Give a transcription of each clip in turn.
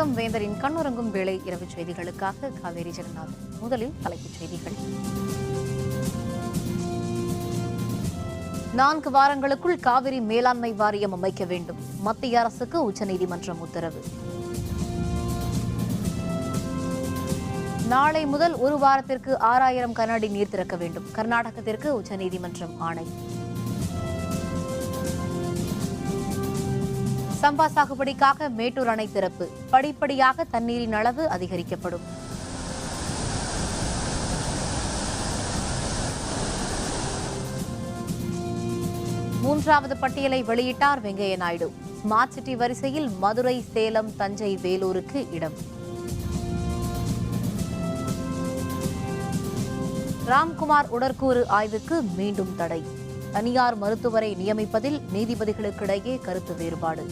வணக்கம். வேந்தரின் கண்ணுறங்கும் வேளை இரவு செய்திகளுக்காக காவேரி ஜெகநாதன். முதலில் தலைப்புச் செய்திகள். 4 வாரங்களுக்குள் காவிரி மேலாண்மை வாரியம் அமைக்க வேண்டும். மத்திய அரசுக்கு உச்சநீதிமன்றம் உத்தரவு. நாளை முதல் 1 வாரத்திற்கு 6000 கன அடி நீர் திறக்க வேண்டும். கர்நாடகத்திற்கு உச்சநீதிமன்றம் ஆணை. சம்பா சாகுபடிக்காக மேட்டூர் அணை திறப்பு. படிப்படியாக தண்ணீரின் அளவு அதிகரிக்கப்படும். மூன்றாவது பட்டியலை வெளியிட்டார் வெங்கையா நாயுடு. ஸ்மார்ட் சிட்டி வரிசையில் மதுரை, சேலம், தஞ்சை, வேலூருக்கு இடம். ராம்குமார் உடற்கூறு ஆய்வுக்கு மீண்டும் தடை. தனியார் மருத்துவரை நியமிப்பதில் நீதிபதிகளுக்கிடையே கருத்து வேறுபாடு.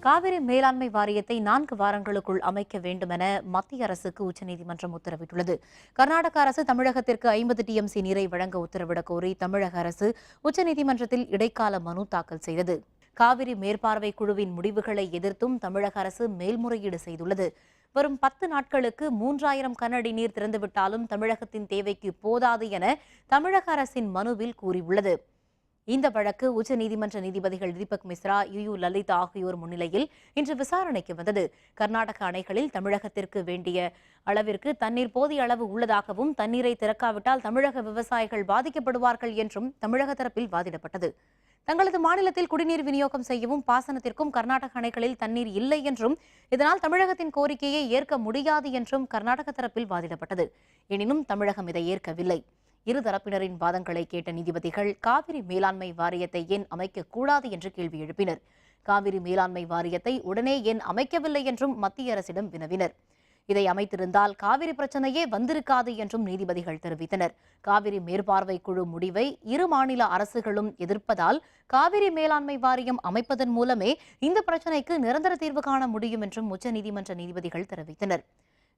காவிரி மேலாண்மை வாரியத்தை 4 வாரங்களுக்குள் அமைக்க வேண்டும் என மத்திய அரசுக்கு உச்சநீதிமன்றம் உத்தரவிட்டுள்ளது. கர்நாடக அரசு தமிழகத்திற்கு 50 TMC நீரை வழங்க உத்தரவிடக் கோரி தமிழக அரசு உச்சநீதிமன்றத்தில் இடைக்கால மனு தாக்கல் செய்தது. காவிரி மேற்பார்வை குழுவின் முடிவுகளை எதிர்த்தும் தமிழக அரசு மேல்முறையீடு செய்துள்ளது. வரும் 10 நாட்களுக்கு 3000 கன அடி நீர் திறந்துவிட்டாலும் தமிழகத்தின் தேவைக்கு போதாது என தமிழக அரசின் மனுவில் கூறியுள்ளது. இந்த வழக்கு உச்சநீதிமன்ற நீதிபதிகள் தீபக் மிஸ்ரா, யு லலித் ஆகியோர் முன்னிலையில் இன்று விசாரணைக்கு வந்தது. கர்நாடக அணைகளில் தமிழகத்திற்கு வேண்டிய அளவிற்கு தண்ணீர் போதிய அளவு உள்ளதாகவும் தண்ணீரை திறக்காவிட்டால் தமிழக விவசாயிகள் பாதிக்கப்படுவார்கள் என்றும் தமிழக தரப்பில் வாதிடப்பட்டது. தங்களது மாநிலத்தில் குடிநீர் விநியோகம் செய்யவும் பாசனத்திற்கும் கர்நாடக அணைகளில் தண்ணீர் இல்லை என்றும் இதனால் தமிழகத்தின் கோரிக்கையை ஏற்க முடியாது என்றும் கர்நாடக தரப்பில் வாதிடப்பட்டது. எனினும் தமிழகம் இதை ஏற்கவில்லை. இருதரப்பினரின் வாதங்களை கேட்ட நீதிபதிகள் காவிரி மேலாண்மை வாரியத்தை ஏன் அமைக்கக்கூடாது என்று கேள்வி எழுப்பினர். காவிரி மேலாண்மை வாரியத்தை உடனே ஏன் அமைக்கவில்லை என்றும் மத்திய அரசிடம் வினவினர். இதை அமைத்திருந்தால் காவிரி பிரச்சனையே வந்திருக்காது என்றும் நீதிபதிகள் தெரிவித்தனர். காவிரி மேற்பார்வை குழு முடிவை 2 மாநில அரசுகளும் எதிர்ப்பதால் காவிரி மேலாண்மை வாரியம் அமைப்பதன் மூலமே இந்த பிரச்சனைக்கு நிரந்தர தீர்வு காண முடியும் என்றும் உச்சநீதிமன்ற நீதிபதிகள் தெரிவித்தனர்.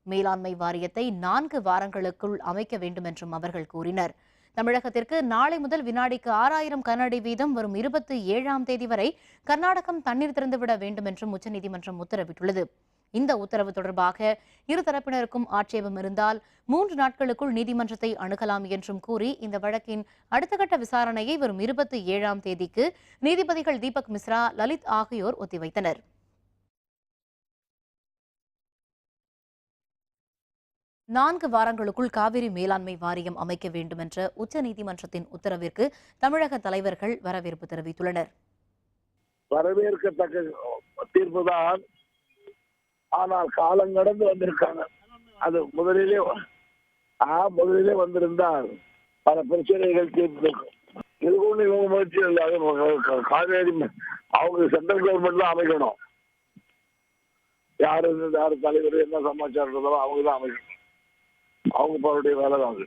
மேலாண்மை வாரியத்தை 4 வாரங்களுக்குள் அமைக்க வேண்டும் என்றும் அவர்கள் கூறினர். தமிழகத்திற்கு நாளை முதல் வினாடிக்கு 6000 கன அடி வீதம் வரும் 27ஆம் தேதி வரை கர்நாடகம் தண்ணீர் திறந்துவிட வேண்டும் என்றும் உச்சநீதிமன்றம் உத்தரவிட்டுள்ளது. இந்த உத்தரவு தொடர்பாக இருதரப்பினருக்கும் ஆட்சேபம் இருந்தால் 3 நாட்களுக்குள் நீதிமன்றத்தை அணுகலாம் என்றும் கூறி இந்த வழக்கின் அடுத்த கட்ட விசாரணையை வரும் 27ஆம் தேதிக்கு நீதிபதிகள் தீபக் மிஸ்ரா, லலித் ஆகியோர் ஒத்திவைத்தனர். 4 வாரங்களுக்குள் காவிரி மேலாண்மை வாரியம் அமைக்க வேண்டும் என்ற உச்சநீதிமன்றத்தின் உத்தரவிற்கு தமிழக தலைவர்கள் வரவேற்பு தெரிவித்துள்ளனர். வரவேற்கத்தக்க தீர்ப்புதான். ஆனால் காலம் கடந்து வந்திருக்காங்க. அது முதலிலே வந்திருந்தால் பல பிரச்சனைகள் தீர்த்திருக்கும். இது ஒண்ணு இவங்க முயற்சி இல்லாத காவேரி அவங்க சென்ட்ரல் கவர்மெண்ட் தான் அமைக்கணும். யாரு தலைவர் என்ன சமாச்சாரம் அவங்க தான் அமைக்கணும். அவங்க அவருடைய வேலை தான்.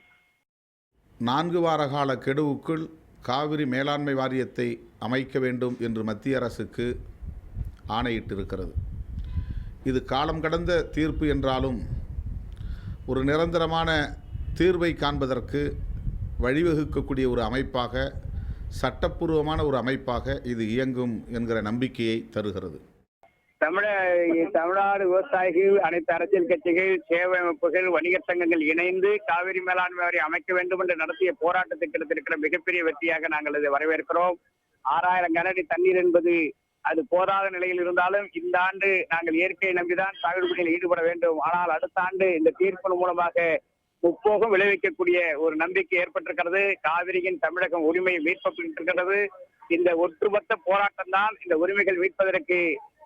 4 வார கால கெடுவுக்குள் காவிரி மேலாண்மை வாரியத்தை அமைக்க வேண்டும் என்று மத்திய அரசுக்கு ஆணையிட்டிருக்கிறது. இது காலம் கடந்த தீர்ப்பு என்றாலும் ஒரு நிரந்தரமான தீர்வை காண்பதற்கு வழிவகுக்கக்கூடிய ஒரு அமைப்பாக, சட்டப்பூர்வமான ஒரு அமைப்பாக இது இயங்கும் என்கிற நம்பிக்கையை தருகிறது. தமிழ்நாடு விவசாயிகள், அனைத்து அரசியல் கட்சிகள், சேவை அமைப்புகள், வணிகர் சங்கங்கள் இணைந்து காவிரி மேலாண்மை வாரியம் அமைக்க வேண்டும் என்று நடத்திய போராட்டத்தை கிடைத்திருக்கிற மிகப்பெரிய வெற்றியாக நாங்கள் இதை வரவேற்கிறோம். 6000 கன அடி தண்ணீர் என்பது அது போதாத நிலையில் இருந்தாலும் இந்த ஆண்டு நாங்கள் இயற்கையை நம்பிதான் சாகுபடியில் ஈடுபட வேண்டும். ஆனால் அடுத்த ஆண்டு இந்த தீர்ப்பின் மூலமாக முப்போகம் விளைவிக்கக்கூடிய ஒரு நம்பிக்கை ஏற்பட்டிருக்கிறது. காவிரியின் தமிழகம் உரிமை மீட்கப்பட்டிருக்கிறது. இந்த ஒட்டுமொத்த போராட்டம் தான் இந்த உரிமைகள் மீட்பதற்கு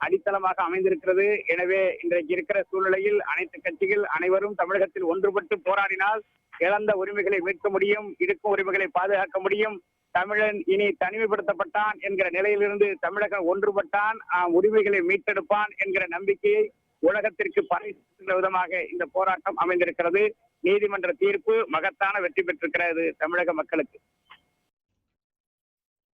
அடித்தளமாக அமைந்திருக்கிறது. எனவே இன்றைக்கு இருக்கிற சூழ்நிலையில் அனைத்து கட்சிகள் அனைவரும் தமிழகத்தில் ஒன்றுபட்டு போராடினால் இழந்த உரிமைகளை மீட்க முடியும், இருக்கும் உரிமைகளை பாதுகாக்க முடியும். தமிழன் இனி தனிமைப்படுத்தப்பட்டான் என்கிற நிலையிலிருந்து தமிழகம் ஒன்றுபட்டான், உரிமைகளை மீட்டெடுப்பான் என்கிற நம்பிக்கையை உலகத்திற்கு பரிசுகிற விதமாக இந்த போராட்டம் அமைந்திருக்கிறது. நீதிமன்ற தீர்ப்பு மகத்தான வெற்றி பெற்றிருக்கிறது தமிழக மக்களுக்கு.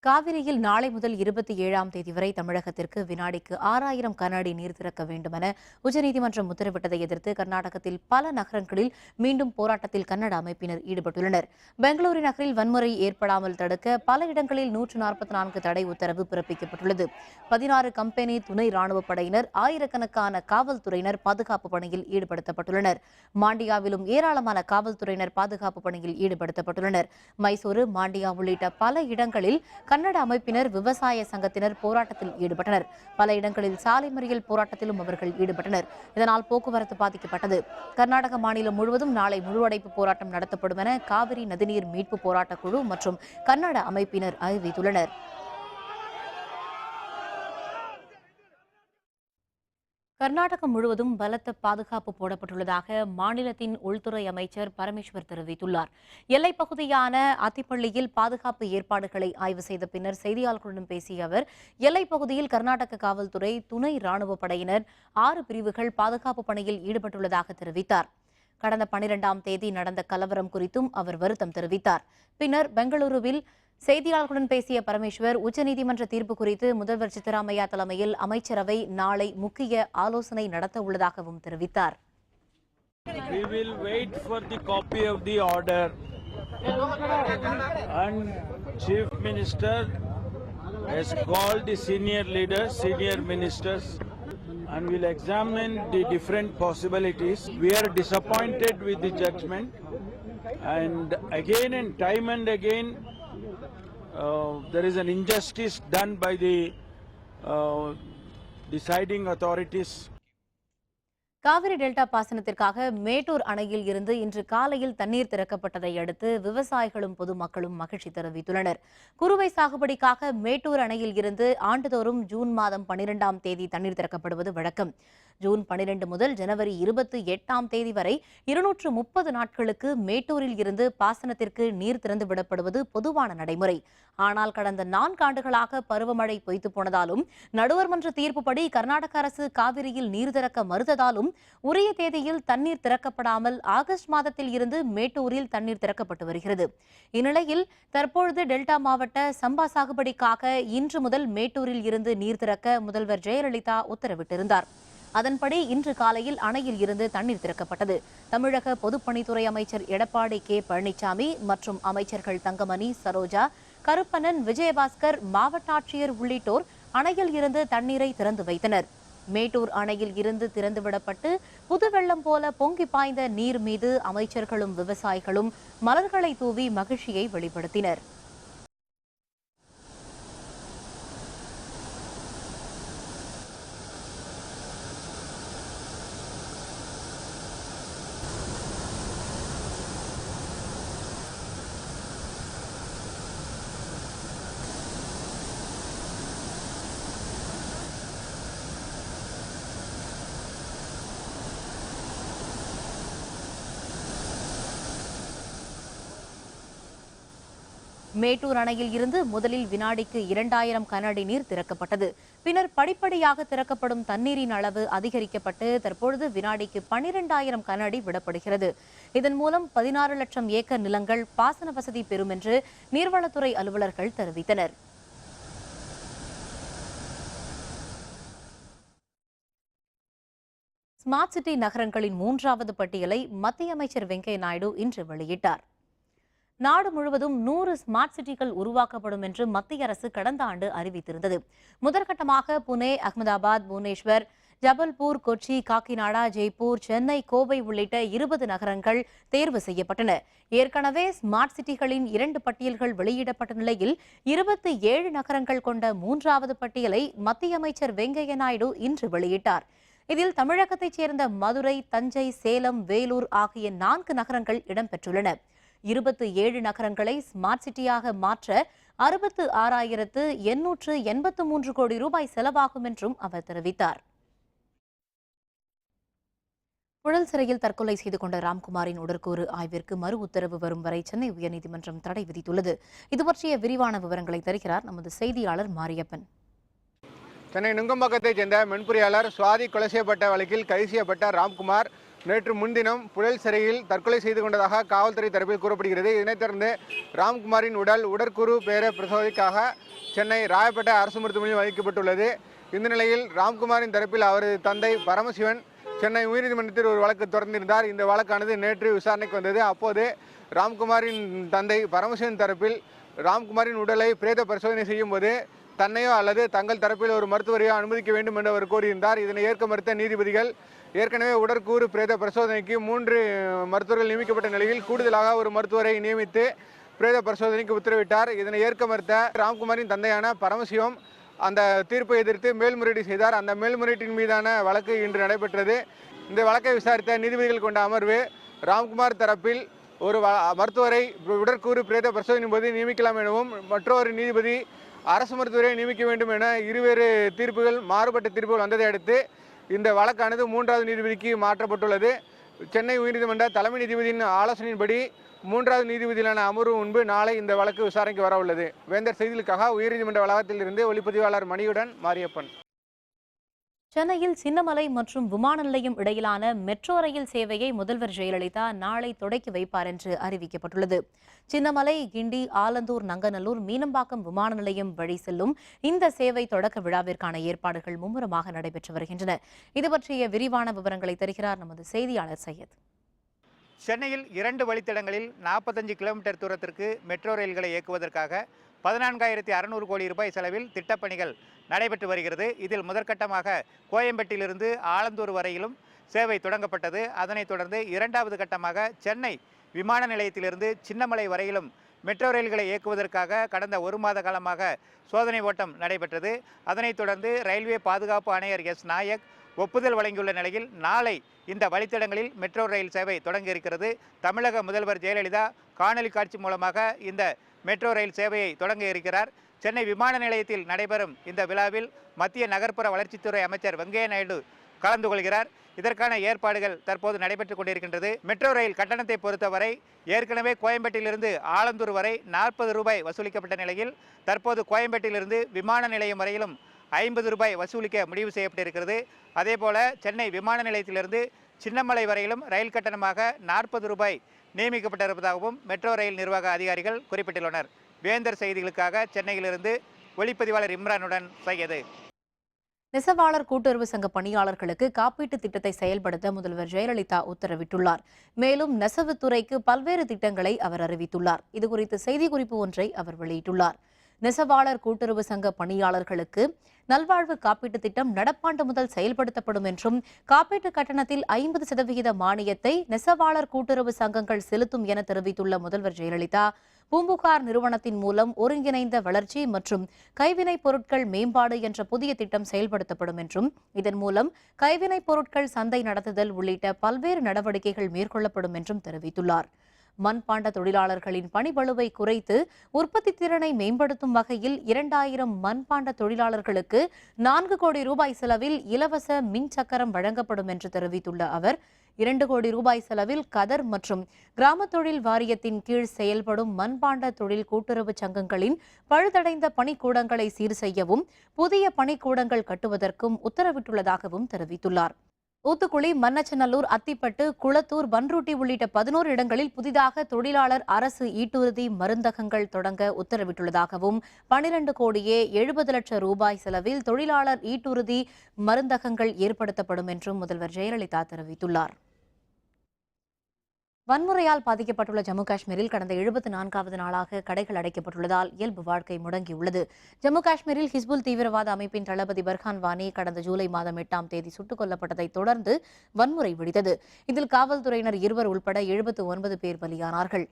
காவிரியில் நாளை முதல் 27ஆம் தேதி வரை தமிழகத்திற்கு வினாடிக்கு 6000 கன அடி நீர் திறக்க வேண்டுமென உச்சநீதிமன்றம் உத்தரவிட்டதை எதிர்த்து கர்நாடகத்தில் பல நகரங்களில் மீண்டும் போராட்டத்தில் கன்னட அமைப்பினர் ஈடுபட்டுள்ளனர். பெங்களூரு நகரில் வன்முறை ஏற்படாமல் தடுக்க பல இடங்களில் 144 தடை உத்தரவு பிறப்பிக்கப்பட்டுள்ளது. 16 கம்பெனி துணை ராணுவப் படையினர், ஆயிரக்கணக்கான காவல்துறையினர் பாதுகாப்பு பணியில் ஈடுபடுத்தப்பட்டுள்ளனர். மாண்டியாவிலும் ஏராளமான காவல்துறையினர் பாதுகாப்பு பணியில் ஈடுபடுத்தப்பட்டுள்ளனர். மைசூரு, மாண்டியா உள்ளிட்ட பல இடங்களில் கன்னட அமைப்பினர், விவசாய சங்கத்தினர் போராட்டத்தில் ஈடுபட்டனர். பல இடங்களில் சாலை மறியல் போராட்டத்திலும் அவர்கள் ஈடுபட்டனர். இதனால் போக்குவரத்து பாதிக்கப்பட்டது. கர்நாடக மாநிலம் முழுவதும் நாளை முழு அடைப்பு போராட்டம் நடத்தப்படும் என காவிரி நதிநீர் மீட்பு போராட்டக் குழு மற்றும் கன்னட அமைப்பினர் அறிவித்துள்ளனர். கர்நாடகம் முழுவதும் பலத்த பாதுகாப்பு போடப்பட்டுள்ளதாக மாநிலத்தின் உள்துறை அமைச்சர் பரமேஸ்வர் தெரிவித்துள்ளார். எல்லைப் பகுதியான அத்திப்பள்ளியில் பாதுகாப்பு ஏற்பாடுகளை ஆய்வு செய்த பின்னர் செய்தியாளர்களுடன் பேசிய அவர், எல்லைப் பகுதியில் கர்நாடக காவல்துறை, துணை ராணுவப் படையினர் 6 பிரிவுகள் பாதுகாப்பு பணியில் ஈடுபட்டுள்ளதாக தெரிவித்தார். கடந்த 12ஆம் தேதி நடந்த கலவரம் குறித்தும் அவர் வருத்தம் தெரிவித்தார். பின்னர் பெங்களூருவில் செய்தியாளர்களுடன் பேசிய பரமேஸ்வர், உச்சநீதிமன்ற தீர்ப்பு குறித்து முதல்வர் சித்தராமையா தலைமையில் அமைச்சரவை நாளை முக்கிய ஆலோசனை நடத்த உள்ளதாகவும் தெரிவித்தார். We will wait for the copy of the order and Chief Minister has called the senior leaders, senior ministers, and will examine the different possibilities. We are disappointed with the judgment, and again and time and again there is an injustice done by the deciding authorities. Kaveri delta பாசனத்திற்காக மேட்டூர் அணையில் இருந்து இன்று காலையில் தண்ணீர் திறக்கப்பட்டதை அடுத்து விவசாயிகளும் பொதுமக்களும் மகிழ்ச்சி தெரிவித்துள்ளனர். குறுவை சாகுபடிக்காக மேட்டூர் அணையில் இருந்து ஆண்டுதோறும் ஜூன் மாதம் 12ஆம் தேதி தண்ணீர் திறக்கப்படுவது வழக்கம். ஜூன் 12 முதல் ஜனவரி 28ஆம் தேதி வரை 230 நாட்களுக்கு மேட்டூரில் இருந்து பாசனத்திற்கு நீர் திறந்து விடப்படுவது பொதுவான நடைமுறை. ஆனால் கடந்த 4 ஆண்டுகளாக பருவமழை பொய்த்து போனதாலும், நடுவர் மன்ற தீர்ப்புப்படி கர்நாடக அரசு காவிரியில் நீர் திறக்க மறுத்ததாலும் உரிய தேதியில் தண்ணீர் திறக்கப்படாமல் ஆகஸ்ட் மாதத்தில் இருந்து மேட்டூரில் தண்ணீர் திறக்கப்பட்டு வருகிறது. இந்நிலையில் தற்பொழுது டெல்டா மாவட்ட சம்பா சாகுபடிக்காக இன்று முதல் மேட்டூரில் இருந்து நீர் திறக்க முதல்வர் ஜெயலலிதா உத்தரவிட்டிருந்தார். அதன்படி இன்று காலையில் அணையில் இருந்து தண்ணீர் திறக்கப்பட்டது. தமிழக பொதுப்பணித்துறை அமைச்சர் எடப்பாடி கே பழனிசாமி மற்றும் அமைச்சர்கள் தங்கமணி, சரோஜா, கருப்பணன், விஜயபாஸ்கர், மாவட்ட ஆட்சியர் உள்ளிட்டோர் அணையில் இருந்து தண்ணீரை திறந்து வைத்தனர். மேட்டூர் அணையில் இருந்து திறந்துவிடப்பட்டு புது வெள்ளம் போல பொங்கி பாய்ந்த நீர் மீது அமைச்சர்களும் விவசாயிகளும் மலர்களை தூவி மகிழ்ச்சியை வெளிப்படுத்தினர். மேட்டூர் அணையில் இருந்து முதலில் வினாடிக்கு 2000 கன அடி நீர் திறக்கப்பட்டது. பின்னர் படிப்படியாக திறக்கப்படும் தண்ணீரின் அளவு அதிகரிக்கப்பட்டு தற்பொழுது வினாடிக்கு 12000 கன அடி விடப்படுகிறது. இதன் மூலம் 16 லட்சம் ஏக்கர் நிலங்கள் பாசன வசதி பெறும் என்று நீர்வளத்துறை அலுவலர்கள் தெரிவித்தனர். ஸ்மார்ட் சிட்டி நகரங்களின் 3வது பட்டியலை மத்திய அமைச்சர் வெங்கையா நாயுடு இன்று வெளியிட்டார். நாடு முழுவதும் 100 ஸ்மார்ட் சிட்டிகள் உருவாக்கப்படும் என்று மத்திய அரசு கடந்த ஆண்டு அறிவித்திருந்தது. முதற்கட்டமாக புனே, அகமதாபாத், புவனேஸ்வர், ஜபல்பூர், கொச்சி, காக்கிநாடா, ஜெய்ப்பூர், சென்னை, கோவை உள்ளிட்ட 20 நகரங்கள் தேர்வு செய்யப்பட்டன. ஏற்கனவே ஸ்மார்ட் சிட்டிகளின் 2 பட்டியல்கள் வெளியிடப்பட்ட நிலையில் 27 நகரங்கள் கொண்ட 3வது பட்டியலை மத்திய அமைச்சர் வெங்கையா நாயுடு இன்று வெளியிட்டார். இதில் தமிழகத்தைச் சேர்ந்த மதுரை, தஞ்சை, சேலம், வேலூர் ஆகிய 4 நகரங்கள் இடம்பெற்றுள்ளன. 27 நகரங்களை ஸ்மார்ட் சிட்டியாக மாற்ற 66,883 கோடி ரூபாய் செலவாகும் என்றும் அவர் தெரிவித்தார். புழல் சிறையில் தற்கொலை செய்து கொண்ட ராம்குமாரின் உடற்கூறு ஆய்விற்கு மறு உத்தரவு வரும் வரை சென்னை உயர்நீதிமன்றம் தடை விதித்துள்ளது. இதுபற்றிய விரிவான விவரங்களை தருகிறார் நமது செய்தியாளர் மாரியப்பன். சென்னை நுங்கம்பாக்கத்தைச் சேர்ந்த மென்பொறியாளர் சுவாதி கொலை செய்யப்பட்ட வழக்கில் கைது செய்யப்பட்ட ராம்குமார் நேற்று முன்தினம் புழல் சிறையில் தற்கொலை செய்து கொண்டதாக காவல்துறை தரப்பில் கூறப்படுகிறது. இதனைத் தொடர்ந்து ராம்குமாரின் உடற்கூறு பேர பரிசோதனைக்காக சென்னை ராயப்பேட்டை அரசு மருத்துவமனையில் வைக்கப்பட்டுள்ளது. இந்த நிலையில் ராம்குமாரின் தரப்பில் அவரது தந்தை பரமசிவன் சென்னை உயர்நீதிமன்றத்தில் ஒரு வழக்கு தொடர்ந்திருந்தார். இந்த வழக்கானது நேற்று விசாரணைக்கு வந்தது. அப்போது ராம்குமாரின் தந்தை பரமசிவன் தரப்பில் ராம்குமாரின் உடலை பிரேத பரிசோதனை செய்யும் போது தன்னையோ அல்லது தங்கள் தரப்பில் ஒரு மருத்துவரையோ அனுமதிக்க வேண்டும் என்று அவர் கோரியிருந்தார். இதனை ஏற்க மறுத்த நீதிபதிகள் ஏற்கனவே உடற்கூறு பிரேத பரிசோதனைக்கு 3 மருத்துவர்கள் நியமிக்கப்பட்ட நிலையில் கூடுதலாக ஒரு மருத்துவரை நியமித்து பிரேத பரிசோதனைக்கு உத்தரவிட்டார். இதனை ஏற்க மறுத்த ராம்குமாரின் தந்தையான பரமசிவம் அந்த தீர்ப்பை எதிர்த்து மேல்முறையீடு செய்தார். அந்த மேல்முறையீட்டின் மீதான வழக்கு இன்று நடைபெற்றது. இந்த வழக்கை விசாரித்த நீதிபதிகள் கொண்ட அமர்வு ராம்குமார் தரப்பில் ஒரு மருத்துவரை உடற்கூறு பிரேத பரிசோதனை போது நியமிக்கலாம் எனவும் மற்றொரு நீதிபதி அரசு மருத்துவரை நியமிக்க வேண்டும் என இருவேறு தீர்ப்புகள் மாறுபட்ட தீர்ப்புகள் வந்ததை அடுத்து இந்த வழக்கானது 3வது நீதிபதிக்கு மாற்றப்பட்டுள்ளது. சென்னை உயர்நீதிமன்ற தலைமை நீதிபதியின் ஆலோசனையின்படி 3வது நீதிபதியிலான அமர்வு முன்பு நாளை இந்த வழக்கு விசாரணைக்கு வர உள்ளது. வேந்தர் செய்திகளுக்காக உயர்நீதிமன்ற வளாகத்தில் இருந்து ஒளிப்பதிவாளர் மணியுடன் மாரியப்பன். சென்னையில் சின்னமலை மற்றும் விமான நிலையம் இடையிலான மெட்ரோ ரயில் சேவையை முதல்வர் ஜெயலலிதா நாளை தொடக்கி வைப்பார் என்று அறிவிக்கப்பட்டுள்ளது. சின்னமலை, கிண்டி, ஆலந்தூர், நங்கநல்லூர், மீனம்பாக்கம் விமான நிலையம் வழி செல்லும் இந்த சேவை தொடக்க விழாவிற்கான ஏற்பாடுகள் மும்முரமாக நடைபெற்று வருகின்றன. இது பற்றிய விரிவான விவரங்களை தருகிறார் நமது செய்தியாளர் சையத். சென்னையில் 2 வழித்தடங்களில் 45 கிலோமீட்டர் தூரத்திற்கு மெட்ரோ ரயில்களை இயக்குவதற்காக 14,600 கோடி ரூபாய் செலவில் திட்டப்பணிகள் நடைபெற்று வருகிறது. இதில் முதற்கட்டமாக கோயம்பேட்டிலிருந்து ஆலந்தூர் வரையிலும் சேவை தொடங்கப்பட்டது. அதனைத் தொடர்ந்து 2வது கட்டமாக சென்னை விமான நிலையத்திலிருந்து சின்னமலை வரையிலும் மெட்ரோ ரயில்களை இயக்குவதற்காக கடந்த 1 மாத காலமாக சோதனை ஓட்டம் நடைபெற்றது. அதனைத் தொடர்ந்து ரயில்வே பாதுகாப்பு ஆணையர் எஸ். நாயக் ஒப்புதல் வழங்கியுள்ள நிலையில் நாளை இந்த வழித்தடங்களில் மெட்ரோ ரயில் சேவை தொடங்க இருக்கிறது. தமிழக முதல்வர் ஜெயலலிதா காணொலி காட்சி மூலமாக இந்த மெட்ரோ ரயில் சேவையை தொடங்க இருக்கிறார். சென்னை விமான நிலையத்தில் நடைபெறும் இந்த விழாவில் மத்திய நகர்ப்புற வளர்ச்சித்துறை அமைச்சர் வெங்கையா நாயுடு கலந்து கொள்கிறார். இதற்கான ஏற்பாடுகள் தற்போது நடைபெற்றுக் கொண்டிருக்கின்றது. மெட்ரோ ரயில் கட்டணத்தை பொறுத்தவரை ஏற்கனவே கோயம்பேட்டிலிருந்து ஆலந்தூர் வரை 40 ரூபாய் வசூலிக்கப்பட்ட நிலையில் தற்போது கோயம்பேட்டிலிருந்து விமான நிலையம் வரையிலும் 50 ரூபாய் வசூலிக்க முடிவு செய்யப்பட்டிருக்கிறது. அதேபோல சென்னை விமான நிலையத்திலிருந்து சின்னமலை வரையிலும் ரயில் கட்டணமாக 40 ரூபாய் நியமிக்கப்பட்டிருப்பதாகவும் மெட்ரோ ரயில் நிர்வாக அதிகாரிகள் குறிப்பிட்டுள்ளனர். வேந்தர் செய்திகளுக்காக சென்னையிலிருந்து ஒளிப்பதிவாளர் இம்ரானுடன் சையது. நெசவாளர் கூட்டுறவு சங்க பணியாளர்களுக்கு காப்பீட்டு திட்டத்தை செயல்படுத்த முதல்வர் ஜெயலலிதா உத்தரவிட்டுள்ளார். மேலும் நெசவுத்துறைக்கு பல்வேறு திட்டங்களை அவர் அறிவித்துள்ளார். இதுகுறித்து செய்திக்குறிப்பு ஒன்றை அவர் வெளியிட்டுள்ளார். நெசவாளர் கூட்டுறவு சங்க பணியாளர்களுக்கு நல்வாழ்வு காப்பீட்டு திட்டம் நடப்பாண்டு முதல் செயல்படுத்தப்படும் என்றும் காப்பீட்டு கட்டணத்தில் 50% மானியத்தை நெசவாளர் கூட்டுறவு சங்கங்கள் செலுத்தும் என தெரிவித்துள்ள முதல்வர் ஜெயலலிதா பூம்புகார் நிறுவனத்தின் மூலம் ஒருங்கிணைந்த வளர்ச்சி மற்றும் கைவினைப் பொருட்கள் மேம்பாடு என்ற புதிய திட்டம் செயல்படுத்தப்படும் என்றும் இதன் மூலம் கைவினைப் பொருட்கள் சந்தை நடத்துதல் உள்ளிட்ட பல்வேறு நடவடிக்கைகள் மேற்கொள்ளப்படும் என்றும் தெரிவித்துள்ளார். மண்பாண்ட தொழிலாளர்களின் பணிபளுவை குறைத்து உற்பத்தி திறனை மேம்படுத்தும் வகையில் 2000 மண்பாண்ட தொழிலாளர்களுக்கு 4 கோடி ரூபாய் செலவில் இலவச மின் சக்கரம் வழங்கப்படும் என்று தெரிவித்துள்ள அவர் 2 கோடி ரூபாய் செலவில் கதர் மற்றும் கிராம தொழில் வாரியத்தின் கீழ் செயல்படும் மண்பாண்ட தொழில் கூட்டுறவு சங்கங்களின் பழுதடைந்த பணிக்கூடங்களை சீர் செய்யவும் புதிய பணிக்கூடங்கள் கட்டுவதற்கும் உத்தரவிட்டுள்ளதாகவும் தெரிவித்துள்ளார். ஊத்துக்குளி, மண்ணச்சநல்லூர், அத்திப்பட்டு, குளத்தூர், பன்ருட்டி உள்ளிட்ட 11 இடங்களில் புதிதாக தொழிலாளர் அரசு ஈட்டுறுதி மருந்தகங்கள் தொடங்க உத்தரவிட்டுள்ளதாகவும் 12 கோடியே 70 லட்சம் ரூபாய் செலவில் தொழிலாளர் ஈட்டுறுதி மருந்தகங்கள் ஏற்படுத்தப்படும் என்றும் முதல்வர் ஜெயலலிதா தெரிவித்துள்ளார். வன்முறையால் பாதிக்கப்பட்டுள்ள ஜம்மு காஷ்மீரில் கடந்த 74வது நாளாக கடைகள் அடைக்கப்பட்டுள்ளதால் இயல்பு வாழ்க்கை முடங்கியுள்ளது. ஜம்மு காஷ்மீரில் ஹிஸ்புல் தீவிரவாத அமைப்பின் தளபதி பர்ஹான் வானி கடந்த ஜூலை மாதம் 8ஆம் தேதி சுட்டுக் கொல்லப்பட்டதை தொடர்ந்து வன்முறை வெடித்தது. இதில் காவல்துறையினர் 2 உள்பட 79 பேர் பலியானார்கள்.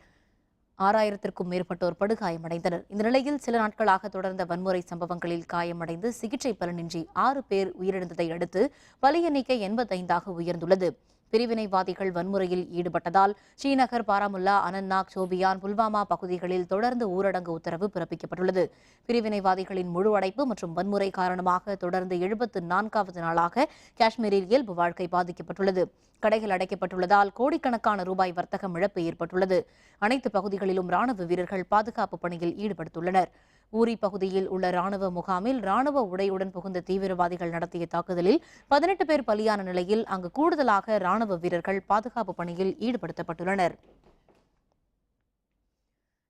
6000க்கும் மேற்பட்டோர் படுகாயமடைந்தனர். இந்த நிலையில் சில நாட்களாக தொடர்ந்த வன்முறை சம்பவங்களில் காயமடைந்து சிகிச்சை பலனின்றி 6 பேர் உயிரிழந்ததை அடுத்து பலி எண்ணிக்கை 85ஆக உயர்ந்துள்ளது. பிரிவினைவாதிகள் வன்முறையில் ஈடுபட்டதால் ஸ்ரீநகர், பாராமுல்லா, அனந்த்நாக், சோபியான், புல்வாமா பகுதிகளில் தொடர்ந்து ஊரடங்கு உத்தரவு பிறப்பிக்கப்பட்டுள்ளது. பிரிவினைவாதிகளின் முழு அடைப்பு மற்றும் வன்முறை காரணமாக தொடர்ந்து 74வது நாளாக காஷ்மீரில் இயல்பு வாழ்க்கை பாதிக்கப்பட்டுள்ளது. கடைகள் அடைக்கப்பட்டுள்ளதால் கோடிக்கணக்கான ரூபாய் வர்த்தகம் இழப்பு ஏற்பட்டுள்ளது. அனைத்து பகுதிகளிலும் ராணுவ வீரர்கள் பாதுகாப்பு பணியில் ஈடுபடுத்துள்ளனர். ஊரி பகுதியில் உள்ள ராணுவ முகாமில் ராணுவ உடையுடன் புகுந்த தீவிரவாதிகள் நடத்திய தாக்குதலில் 18 பேர் பலியான நிலையில் அங்கு கூடுதலாக ராணுவ வீரர்கள் பாதுகாப்பு பணியில் ஈடுபடுத்தப்பட்டுள்ளனர்.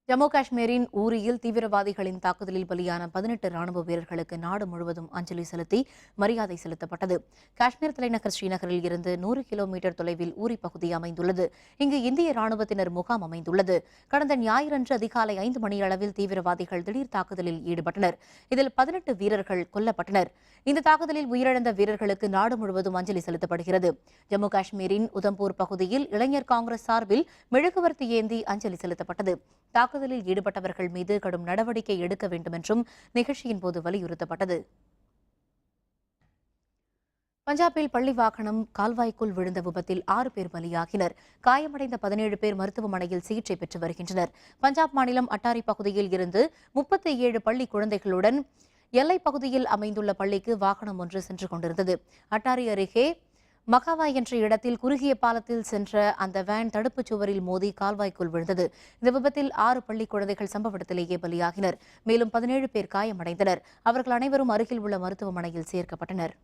ஜம்மு காஷ்மீரின் ஊரியில் தீவிரவாதிகளின் தாக்குதலில் பலியான 18 ராணுவ வீரர்களுக்கு நாடு முழுவதும் அஞ்சலி செலுத்தி மரியாதை செலுத்தப்பட்டது. காஷ்மீர் தலைநகர் ஸ்ரீநகரில் இருந்து 100 கிலோமீட்டர் தொலைவில் ஊரி பகுதி அமைந்துள்ளது. இங்கு இந்திய ராணுவத்தினர் முகாம் அமைந்துள்ளது. கடந்த ஞாயிறன்று அதிகாலை 5 மணியளவில் தீவிரவாதிகள் திடீர் தாக்குதலில் ஈடுபட்டனர். இதில் 18 வீரர்கள் கொல்லப்பட்டனர். இந்த தாக்குதலில் உயிரிழந்த வீரர்களுக்கு நாடு முழுவதும் அஞ்சலி செலுத்தப்படுகிறது. ஜம்மு காஷ்மீரின் உதம்பூர் பகுதியில் இளைஞர் காங்கிரஸ் சார்பில் மெழுகுவர்த்தி ஏந்தி அஞ்சலி செலுத்தப்பட்டது. தாக்குதலில் ஈடுபட்டவர்கள் மீது கடும் நடவடிக்கை எடுக்க வேண்டும் என்றும் நிகழ்ச்சியின் போது வலியுறுத்தப்பட்டது. பஞ்சாபில் பள்ளி வாகனம் கால்வாய்க்குள் விழுந்த விபத்தில் 6 பேர் பலியாகினர். காயமடைந்த 17 பேர் மருத்துவமனையில் சிகிச்சை பெற்று வருகின்றனர். பஞ்சாப் மாநிலம் அட்டாரி பகுதியில் இருந்து 37 பள்ளி குழந்தைகளுடன் எல்லைப் பகுதியில் அமைந்துள்ள பள்ளிக்கு வாகனம் ஒன்று சென்று கொண்டிருந்தது. அட்டாரி அருகே மகாவாய் என்ற இடத்தில் குறுகிய பாலத்தில் சென்ற அந்த வேன் தடுப்புச் சுவரில் மோதி கால்வாய்க்குள் விழுந்தது. இந்த விபத்தில் 6 பள்ளி குழந்தைகள் சம்பவ இடத்திலேயே பலியாகினர். மேலும் 17 பேர் காயமடைந்தனர். அவர்கள் அனைவரும் அருகில் உள்ள மருத்துவமனையில் சேர்க்கப்பட்டனர்.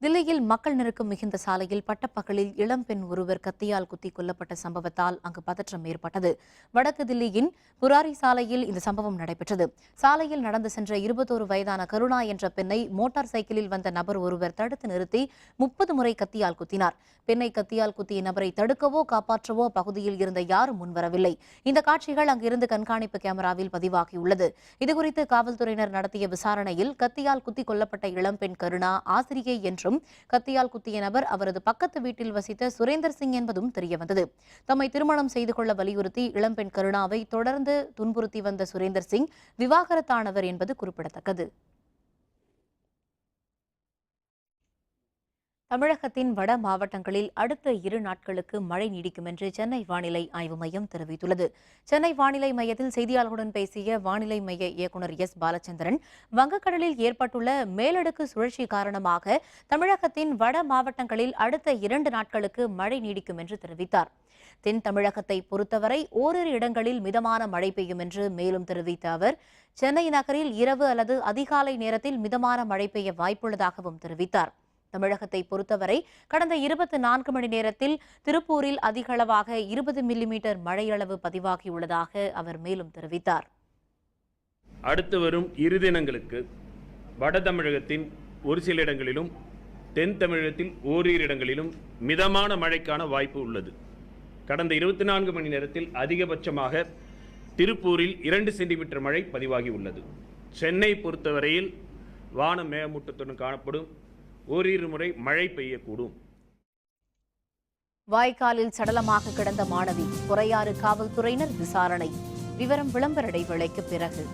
தில்லியில் மக்கள் நெருக்கம் மிகுந்த சாலையில் பட்டப்பகலில் இளம்பெண் ஒருவர் கத்தியால் குத்தி கொல்லப்பட்ட சம்பவத்தால் அங்கு பதற்றம் ஏற்பட்டது. வடக்கு தில்லியின் புராரி சாலையில் இந்த சம்பவம் நடைபெற்றது. சாலையில் நடந்து சென்ற 21 வயதான கருணா என்ற பெண்ணை மோட்டார் சைக்கிளில் வந்த நபர் ஒருவர் தடுத்து நிறுத்தி 30 முறை கத்தியால் குத்தினார். பெண்ணை கத்தியால் குத்திய நபரை தடுக்கவோ காப்பாற்றவோ பகுதியில் இருந்த யாரும் முன்வரவில்லை. இந்த காட்சிகள் அங்கிருந்து கண்காணிப்பு கேமராவில் பதிவாகியுள்ளது. இதுகுறித்து காவல்துறையினர் நடத்திய விசாரணையில் கத்தியால் குத்தி கொல்லப்பட்ட இளம்பெண் கருணா ஆசிரியை என்றும் கத்தியால் குத்திய நபர் அவரது பக்கத்து வீட்டில் வசித்த சுரேந்தர் சிங் என்பதும் தெரியவந்தது. தம்மை திருமணம் செய்து கொள்ள வலியுறுத்தி இளம்பெண் கருணாவை தொடர்ந்து துன்புறுத்தி வந்த சுரேந்தர் சிங் விவாகரத்தானவர் என்பது குறிப்பிடத்தக்கது. தமிழகத்தின் வட மாவட்டங்களில் அடுத்த 2 நாட்களுக்கு மழை நீடிக்கும் என்று சென்னை வானிலை ஆய்வு மையம் தெரிவித்துள்ளது. சென்னை வானிலை மையத்தில் செய்தியாளர்களுடன் பேசிய வானிலை மைய இயக்குநர் எஸ் பாலச்சந்திரன், வங்கக்கடலில் ஏற்பட்டுள்ள மேலடுக்கு சுழற்சி காரணமாக தமிழகத்தின் வட மாவட்டங்களில் அடுத்த 2 நாட்களுக்கு மழை நீடிக்கும் என்று தெரிவித்தார். தென் தமிழகத்தை பொறுத்தவரை ஓரிரு இடங்களில் மிதமான மழை பெய்யும் என்று மேலும் தெரிவித்த அவர், சென்னை நகரில் இரவு அல்லது அதிகாலை நேரத்தில் மிதமான மழை பெய்ய வாய்ப்புள்ளதாகவும் தெரிவித்தார். தமிழகத்தை பொறுத்தவரை கடந்த 24 மணி நேரத்தில் திருப்பூரில் அதிகளவாக 20 மில்லிமீட்டர் மழையளவு பதிவாகியுள்ளதாக அவர் மேலும் தெரிவித்தார். அடுத்து வரும் 2 தினங்களுக்கு வட தமிழகத்தின் ஒரு சில இடங்களிலும் தென் தமிழகத்தில் ஓரிரு இடங்களிலும் மிதமான மழைக்கான வாய்ப்பு உள்ளது. கடந்த 24 மணி நேரத்தில் அதிகபட்சமாக திருப்பூரில் 2 சென்டிமீட்டர் மழை பதிவாகி உள்ளது. சென்னை பொறுத்தவரையில் வானம் மேகமூட்டத்துடன் காணப்படும், ஓரிரு முறை மழை பெய்யக்கூடும். வாய்க்காலில் சடலமாக கிடந்த மாணவி, பொறையாறு காவல்துறையினர் விசாரணை. விவரம் விளம்பர இடைவேளைக்கு பிறகு.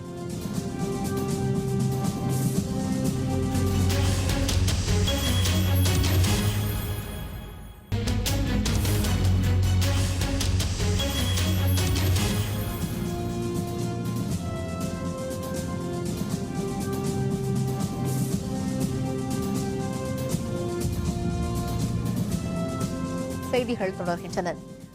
செய்திகள் தொடர்கின்றன.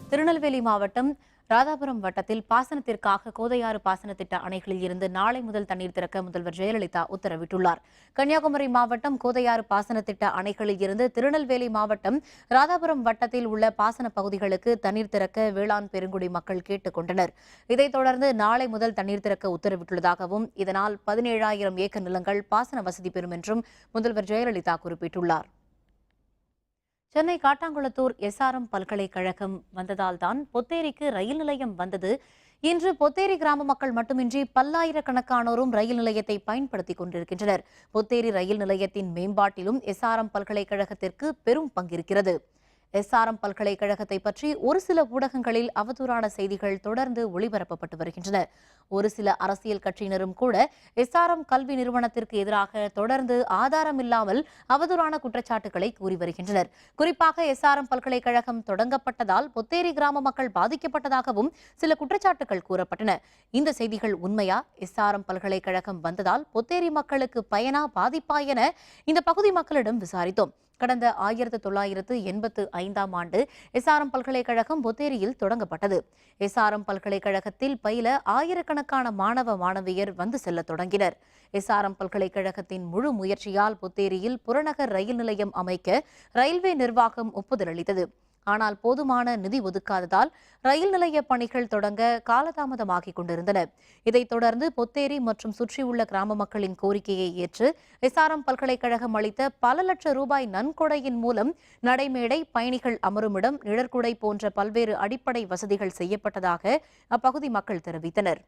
திருநெல்வேலி மாவட்டம் ராதாபுரம் வட்டத்தில் பாசனத்திற்காக கோதையாறு பாசன திட்ட அணைகளில் இருந்து நாளை முதல் தண்ணீர் திறக்க முதல்வர் ஜெயலலிதா உத்தரவிட்டுள்ளார். கன்னியாகுமரி மாவட்டம் கோதையாறு பாசன திட்ட அணைகளில் இருந்து திருநெல்வேலி மாவட்டம் ராதாபுரம் வட்டத்தில் உள்ள பாசன பகுதிகளுக்கு தண்ணீர் திறக்க வேளாண் பெருங்குடி மக்கள் கேட்டுக் கொண்டனர். இதைத் தொடர்ந்து நாளை முதல் தண்ணீர் திறக்க உத்தரவிட்டுள்ளதாகவும், இதனால் 17,000 ஏக்கர் நிலங்கள் பாசன வசதி பெறும் என்றும் முதல்வர் ஜெயலலிதா குறிப்பிட்டுள்ளார். சென்னை காட்டாங்குளத்தூர் எஸ்ஆர்எம் பல்கலைக்கழகம் வந்ததால்தான் பொத்தேரிக்கு ரயில் நிலையம் வந்தது. இன்று பொத்தேரி கிராம மக்கள் மட்டுமின்றி பல்லாயிரக்கணக்கானோரும் ரயில் நிலையத்தை பயன்படுத்திக் கொண்டிருக்கின்றனர். பொத்தேரி ரயில் நிலையத்தின் மேம்பாட்டிலும் எஸ்ஆர்எம் பல்கலைக்கழகத்திற்கு பெரும் பங்கிருக்கிறது. எஸ்ஆர்எம் பல்கலைக்கழகத்தை பற்றி ஒரு சில ஊடகங்களில் அவதூறான செய்திகள் தொடர்ந்து ஒளிபரப்பப்பட்டு வருகின்றன. ஒரு சில அரசியல் கட்சியினரும் கூட எஸ்ஆர்எம் கல்வி நிறுவனத்திற்கு எதிராக தொடர்ந்து ஆதாரமில்லாமல் அவதூறான குற்றச்சாட்டுகளை கூறி வருகின்றனர். குறிப்பாக எஸ்ஆர்எம் பல்கலைக்கழகம் தொடங்கப்பட்டதால் பொத்தேரி கிராம மக்கள் பாதிக்கப்பட்டதாகவும் சில குற்றச்சாட்டுகள் கூறப்பட்டன. இந்த செய்திகள் உண்மையா? எஸ்ஆர்எம் பல்கலைக்கழகம் வந்ததால் பொத்தேரி மக்களுக்கு பயனா பாதிப்பா என இந்த பகுதி மக்களிடம் விசாரித்தோம். கடந்த 1985ஆம் ஆண்டு எஸ்ஆர்எம் பல்கலைக்கழகம் பொத்தேரியில் தொடங்கப்பட்டது. எஸ்ஆர்எம் பல்கலைக்கழகத்தில் பயில ஆயிரக்கணக்கான மாணவ மாணவியர் வந்து செல்ல தொடங்கினர். எஸ்ஆர்எம் பல்கலைக்கழகத்தின் முழு முயற்சியால் பொத்தேரியில் புறநகர் ரயில் நிலையம் அமைக்க ரயில்வே நிர்வாகம் ஒப்புதல் அளித்தது. ஆனால் போதுமான நிதி ஒதுக்காததால் ரயில் நிலைய பணிகள் தொடங்க காலதாமதமாகிக் கொண்டிருந்தன. இதைத் தொடர்ந்து பொத்தேரி மற்றும் சுற்றியுள்ள கிராம மக்களின் கோரிக்கையை ஏற்று எஸ்ஆர்எம் பல்கலைக்கழகம் அளித்த பல லட்சம் ரூபாய் நன்கொடையின் மூலம் நடைமேடை, பயணிகள் அமருமிடம், நிழற்குடை போன்ற பல்வேறு அடிப்படை வசதிகள் செய்யப்பட்டதாக அப்பகுதி மக்கள் தெரிவித்தனர்.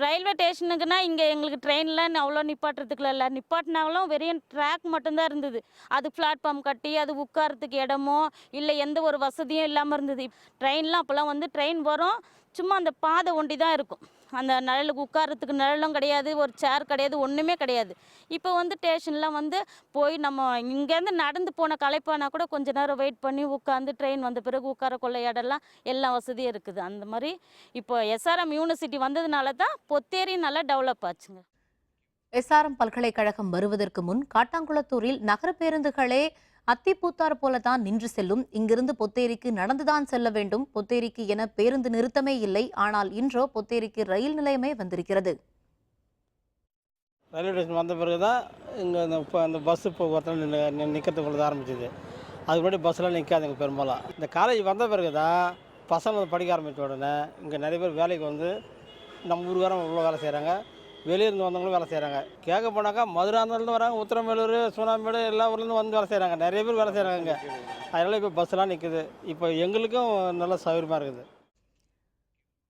ரயில்வே ஸ்டேஷனுக்குன்னா இங்கே எங்களுக்கு ட்ரெயின்லாம் அவ்வளோ நிப்பாட்டுறதுக்குலாம் இல்லை. நிப்பாட்டினாலும் வெறும் ட்ராக் மட்டும்தான் இருந்தது. அது பிளாட்ஃபார்ம் கட்டி அது உட்காரத்துக்கு இடமோ இல்லை எந்த ஒரு வசதியும் இல்லாமல் இருந்தது. ட்ரெயின்லாம் அப்போல்லாம் வந்து ட்ரெயின் வரும், சும்மா அந்த பாதை ஒண்டி தான் இருக்கும். அந்த நிழலுக்கு உட்காரத்துக்கு நிழலும் கிடையாது, ஒரு சேர் கிடையாது, ஒன்றுமே கிடையாது. இப்போ வந்து ஸ்டேஷன்லாம் வந்து போய் நம்ம இங்கேருந்து நடந்து போன களைப்பானா கூட கொஞ்ச நேரம் வெயிட் பண்ணி உட்காந்து ட்ரெயின் வந்த பிறகு உட்கார கொள்ள இடம்லாம் எல்லா வசதியும் இருக்குது. அந்த மாதிரி இப்போ எஸ்ஆர்எம் யூனிவர்சிட்டி வந்ததுனால தான் பொத்தேரி நல்லா டெவலப் ஆச்சுங்க. எஸ்ஆர்எம் பல்கலைக்கழகம் வருவதற்கு முன் காட்டாங்குளத்தூரில் நகர பேருந்துகளே அத்திப்பூத்தார் போலதான் நின்று செல்லும். இங்கிருந்து பொத்தேரிக்கு நடந்துதான் செல்ல வேண்டும். பொத்தேரிக்கு என பேருந்து நிறுத்தமே இல்லை. ஆனால் இன்றோ பொத்தேரிக்கு ரயில் நிலையமே வந்திருக்கிறது. ரயில்வே ஸ்டேஷன் வந்த பிறகு தான் இங்கே அந்த பஸ்ஸு போக்குவரத்து நிற்கிறதுக்குள்ள ஆரம்பிச்சிது. அதுக்கு முன்னாடி பஸ்ஸெலாம் நிற்காதுங்க பெரும்பாலும். இந்த காலேஜ் வந்த பிறகு தான் பசங்க படிக்க ஆரம்பித்த உடனே இங்கே நிறைய பேர் வேலைக்கு வந்து நம்ம ஊருக்காரங்க உள்ள வேலை செய்கிறாங்க, வெளியிருந்து வந்தவங்களும் வேலை செய்கிறாங்க. கேட்க போனாக்கா மதுராந்தலேருந்து வராங்க, உத்திரமேலூர், சூனாம்பேடு எல்லா ஊர்லேருந்து வந்து வேலை செய்கிறாங்க. நிறைய பேர் வேலை செய்கிறாங்க இங்கே. அதனால் இப்போ பஸ்ஸெலாம் நிற்குது. இப்போ எங்களுக்கும் நல்ல சௌகரியமாக இருக்குது.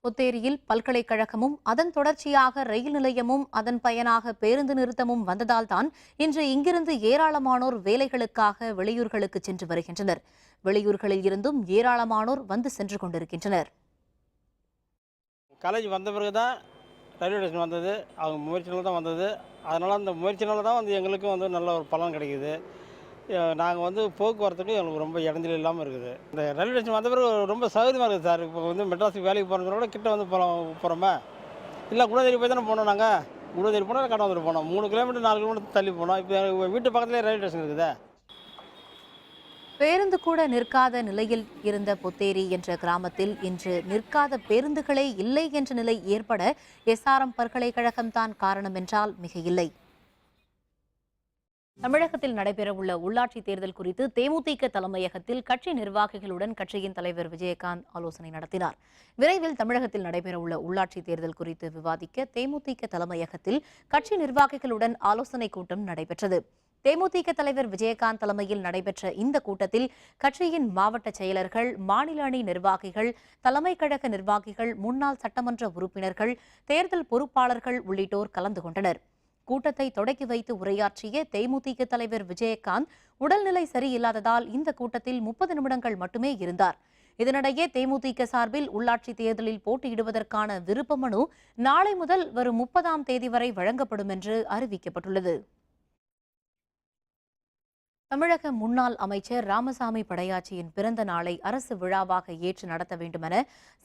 பொத்தேரியில் பல்கலைக்கழகமும் அதன் தொடர்ச்சியாக ரயில் நிலையமும் அதன் பயனாக பேருந்து நிறுத்தமும் வந்ததால் தான் இன்று இங்கிருந்து ஏராளமானோர் வேலைகளுக்காக வெளியூர்களுக்கு சென்று வருகின்றனர். வெளியூர்களில் இருந்தும் ஏராளமானோர் வந்து சென்று கொண்டிருக்கின்றனர். காலேஜ் வந்த பிறகு தான் ரயில்வே ஸ்டேஷன் வந்தது. அவங்க முயற்சினால தான் வந்தது. அதனால் அந்த முயற்சினால தான் வந்து எங்களுக்கும் வந்து நல்ல ஒரு பலன் கிடைக்குது. நாங்கள் வந்து போக்குவரத்துக்கு எங்களுக்கு ரொம்ப இடைஞ்சல் இல்லாமல் இருக்குது. இந்த ரயில்வே ஸ்டேஷன் வந்த பிறகு ரொம்ப சௌகரியமாக இருக்குது சார். இப்போ வந்து மெட்ராஸுக்கு வேலைக்கு போகிறத விட கிட்ட வந்து போகிறோமா, இல்லை குடதேரி போய் தானே போனோம். நாங்கள் குடதேரி போனால் கடை வந்துட்டு போனோம். 3 கிலோமீட்டர் 4 கிலோமீட்டர் தள்ளி போனோம். இப்போ வீட்டு பக்கத்துலேயே ரயில்வே ஸ்டேஷன் இருக்குதே. பேருந்து கூட நிற்காத நிலையில் இருந்த பொத்தேரி என்ற கிராமத்தில் இன்று நிற்காத பேருந்துகளே இல்லை என்ற நிலை ஏற்பட எஸ்ஆர்எம் பல்கலைக்கழகம் தான் காரணம் என்றால் மிக இல்லை. தமிழகத்தில் நடைபெறவுள்ள உள்ளாட்சி தேர்தல் குறித்து தேமுதிக தலைமையகத்தில் கட்சி நிர்வாகிகளுடன் கட்சியின் தலைவர் விஜயகாந்த் ஆலோசனை நடத்தினார். விரைவில் தமிழகத்தில் நடைபெறவுள்ள உள்ளாட்சி தேர்தல் குறித்து விவாதிக்க தேமுதிக தலைமையகத்தில் கட்சி நிர்வாகிகளுடன் ஆலோசனை கூட்டம் நடைபெற்றது. தேமுதிக தலைவர் விஜயகாந்த் தலைமையில் நடைபெற்ற இந்த கூட்டத்தில் கட்சியின் மாவட்ட செயலர்கள், மாநில அணி நிர்வாகிகள், தலைமை கழக நிர்வாகிகள், முன்னாள் சட்டமன்ற உறுப்பினர்கள், தேர்தல் பொறுப்பாளர்கள் உள்ளிட்டோர் கலந்து கொண்டனர். கூட்டத்தை தொடக்கி வைத்து உரையாற்றிய தேமுதிக தலைவர் விஜயகாந்த் உடல்நிலை சரியில்லாததால் இந்த கூட்டத்தில் 30 நிமிடங்கள் மட்டுமே இருந்தார். இதனிடையே தேமுதிக சார்பில் உள்ளாட்சி தேர்தலில் போட்டியிடுவதற்கான விருப்ப மனு நாளை முதல் வரும் 30ஆம் தேதி வரை வழங்கப்படும் என்று அறிவிக்கப்பட்டுள்ளது. தமிழக முன்னாள் அமைச்சர் ராமசாமி படையாச்சியின் பிறந்த நாளை அரசு விழாவாக ஏற்று நடத்த வேண்டுமென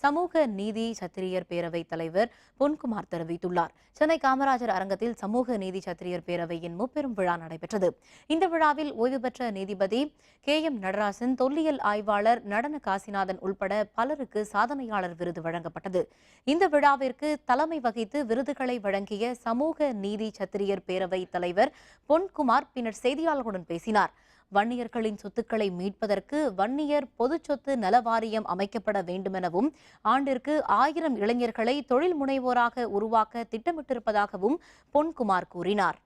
சமூக நீதி சத்திரியர் பேரவைத் தலைவர் பொன்குமார் தெரிவித்துள்ளார். சென்னை காமராஜர் அரங்கத்தில் சமூக நீதி சத்திரியர் பேரவையின் முப்பெரும் விழா நடைபெற்றது. இந்த விழாவில் ஓய்வு பெற்ற நீதிபதி KM நடராசன், தொல்லியல் ஆய்வாளர் நடன காசிநாதன் உள்பட பலருக்கு சாதனையாளர் விருது வழங்கப்பட்டது. இந்த விழாவிற்கு தலைமை வகித்து விருதுகளை வழங்கிய சமூக நீதி சத்திரியர் பேரவைத் தலைவர் பொன்குமார் பின்னர் செய்தியாளர்களுடன் பேசினார். வன்னியர்களின் சொத்துக்களை மீட்பதற்கு வன்னியர் பொதுச் சொத்து நல வாரியம் அமைக்கப்பட வேண்டுமெனவும், ஆண்டிற்கு 1000 இளைஞர்களை தொழில் முனைவோராக உருவாக்க திட்டமிட்டிருப்பதாகவும் பொன்குமார் கூறினார்.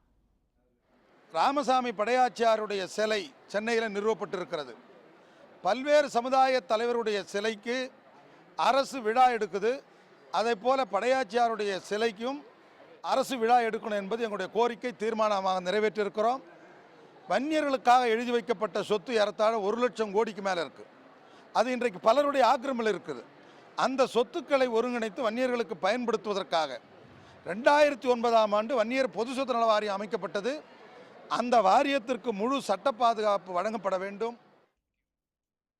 ராமசாமி படையாச்சியாருடைய சிலை சென்னையில் நிறுவப்பட்டிருக்கிறது. பல்வேறு சமுதாய தலைவருடைய சிலைக்கு அரசு விழா எடுக்குது. அதே போல படையாச்சியாருடைய சிலைக்கும் அரசு விழா எடுக்கணும் என்பது எங்களுடைய கோரிக்கை தீர்மானமாக நிறைவேற்றியிருக்கிறோம். வன்னியர்களுக்காக எழுதி வைக்கப்பட்ட சொத்து ஏறத்தாழ 1 லட்சம் கோடிக்கு மேலே இருக்குது. அது இன்றைக்கு பலருடைய ஆக்கிரமில் இருக்குது. அந்த சொத்துக்களை ஒருங்கிணைத்து வன்னியர்களுக்கு பயன்படுத்துவதற்காக 2009ஆம் ஆண்டு வன்னியர் பொது சொத்து நல வாரியம் அமைக்கப்பட்டது. அந்த வாரியத்திற்கு முழு சட்ட பாதுகாப்பு வழங்கப்பட வேண்டும்.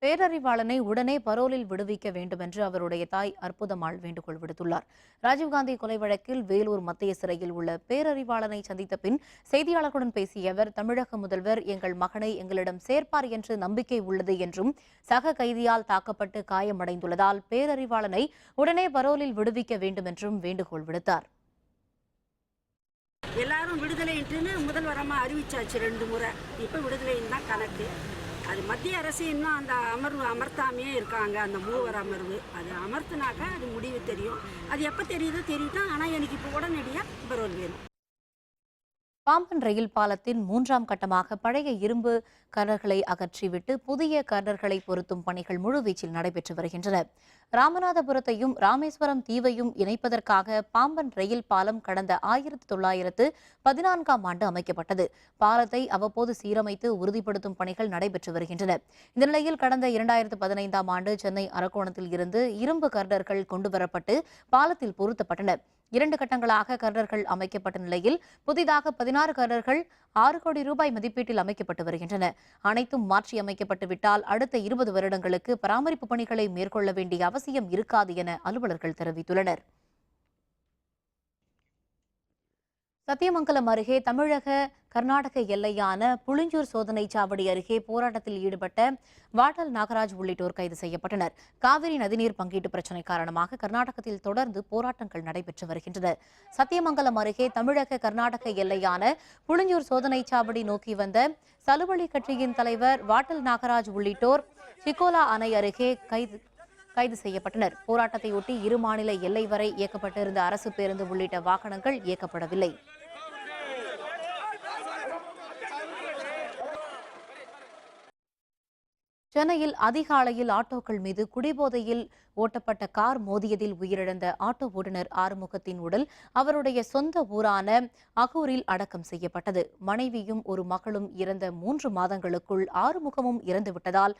பேரறிவாளனை உடனே பரோலில் விடுவிக்க வேண்டும் என்று அவருடைய தாய் அற்புதமாள் வேண்டுகோள் விடுத்துள்ளார். ராஜீவ்காந்தி கொலை வழக்கில் வேலூர் மத்திய சிறையில் உள்ள பேரறிவாளனை சந்தித்த பின் செய்தியாளர்களுடன் பேசிய அவர், தமிழக முதல்வர் எங்கள் மகனை எங்களிடம் சேர்ப்பார் என்று நம்பிக்கை உள்ளது என்றும், சக கைதியால் தாக்கப்பட்டு காயமடைந்துள்ளதால் பேரறிவாளனை உடனே பரோலில் விடுவிக்க வேண்டும் என்றும் வேண்டுகோள் விடுத்தார். எல்லாரும் விடுதலைன்ட்டுன்னு முதல்வரமாக அறிவிச்சாச்சு 2 முறை. இப்போ விடுதலைன்னு தான் கணக்கு. அது மத்திய அரசு இன்னும் அந்த அமர்வு அமர்த்தாமையே இருக்காங்க. அந்த 3 அமர்வு அது அமர்த்தினாக்கா அது முடிவு தெரியும். அது எப்போ தெரியுதோ தெரியட்டும். ஆனால் எனக்கு இப்போ உடனடியாக பரோல் வேணும். பாம்பன் ரயில் பாலத்தின் 3ஆம் கட்டமாக பழைய இரும்பு கர்னர்களை அகற்றிவிட்டு புதிய கர்னர்களை பொருத்தும் பணிகள் முழுவீச்சில் நடைபெற்று வருகின்றன. ராமநாதபுரத்தையும் ராமேஸ்வரம் தீவையும் இணைப்பதற்காக பாம்பன் ரயில் பாலம் கடந்த 1914ஆம் ஆண்டு அமைக்கப்பட்டது. பாலத்தை அவ்வப்போது சீரமைத்து உறுதிப்படுத்தும் பணிகள் நடைபெற்று வருகின்றன. இந்த நிலையில் கடந்த 2015ஆம் ஆண்டு சென்னை அரக்கோணத்தில் இருந்து இரும்பு கர்னர்கள் கொண்டுவரப்பட்டு பாலத்தில் பொருத்தப்பட்டன. 2 கட்டங்களாக கர்னர்கள் அமைக்கப்பட்ட நிலையில் புதிதாக 16 கர்னர்கள் 6 கோடி ரூபாய் மதிப்பீட்டில் அமைக்கப்பட்டு வருகின்றன. அனைத்தும் மாற்றி அமைக்கப்பட்டு விட்டால் அடுத்த 20 வருடங்களுக்கு பராமரிப்பு பணிகளை மேற்கொள்ள வேண்டிய அவசியம் இருக்காது என அலுவலர்கள் தெரிவித்துள்ளனர். சத்தியமங்கலம் அருகே தமிழக கர்நாடக எல்லையான புளிஞ்சூர் சோதனை சாவடி அருகே போராட்டத்தில் ஈடுபட்ட வாட்டல் நாகராஜ் உள்ளிட்டோர் கைது செய்யப்பட்டனர். காவிரி நதிநீர் பங்கீட்டு பிரச்சினை காரணமாக கர்நாடகத்தில் தொடர்ந்து போராட்டங்கள் நடைபெற்று வருகின்றன. சத்தியமங்கலம் அருகே தமிழக கர்நாடக எல்லையான புளிஞ்சூர் சோதனை சாவடி நோக்கி வந்த சலுவலி கட்சியின் தலைவர் வாட்டல் நாகராஜ் உள்ளிட்டோர் சிக்கோலா அணை அருகே கைது செய்யப்பட்டனர். போராட்டத்தையொட்டி 2 மாநில எல்லை வரை இயக்கப்பட்டிருந்த அரசு பேருந்து உள்ளிட்ட வாகனங்கள் இயக்கப்படவில்லை. சென்னையில் அதிகாலையில் ஆட்டோக்கள் மீது குடிபோதையில் ஓட்டப்பட்ட கார் மோதியதில் உயிரிழந்த ஆட்டோ ஓட்டுநர் ஆறுமுகத்தின் உடல் அவருடைய சொந்த ஊரான அகூரில் அடக்கம் செய்யப்பட்டது. மனைவியும் ஒரு மகளும் இறந்த 3 மாதங்களுக்குள் ஆறுமுகமும் இறந்துவிட்டதால்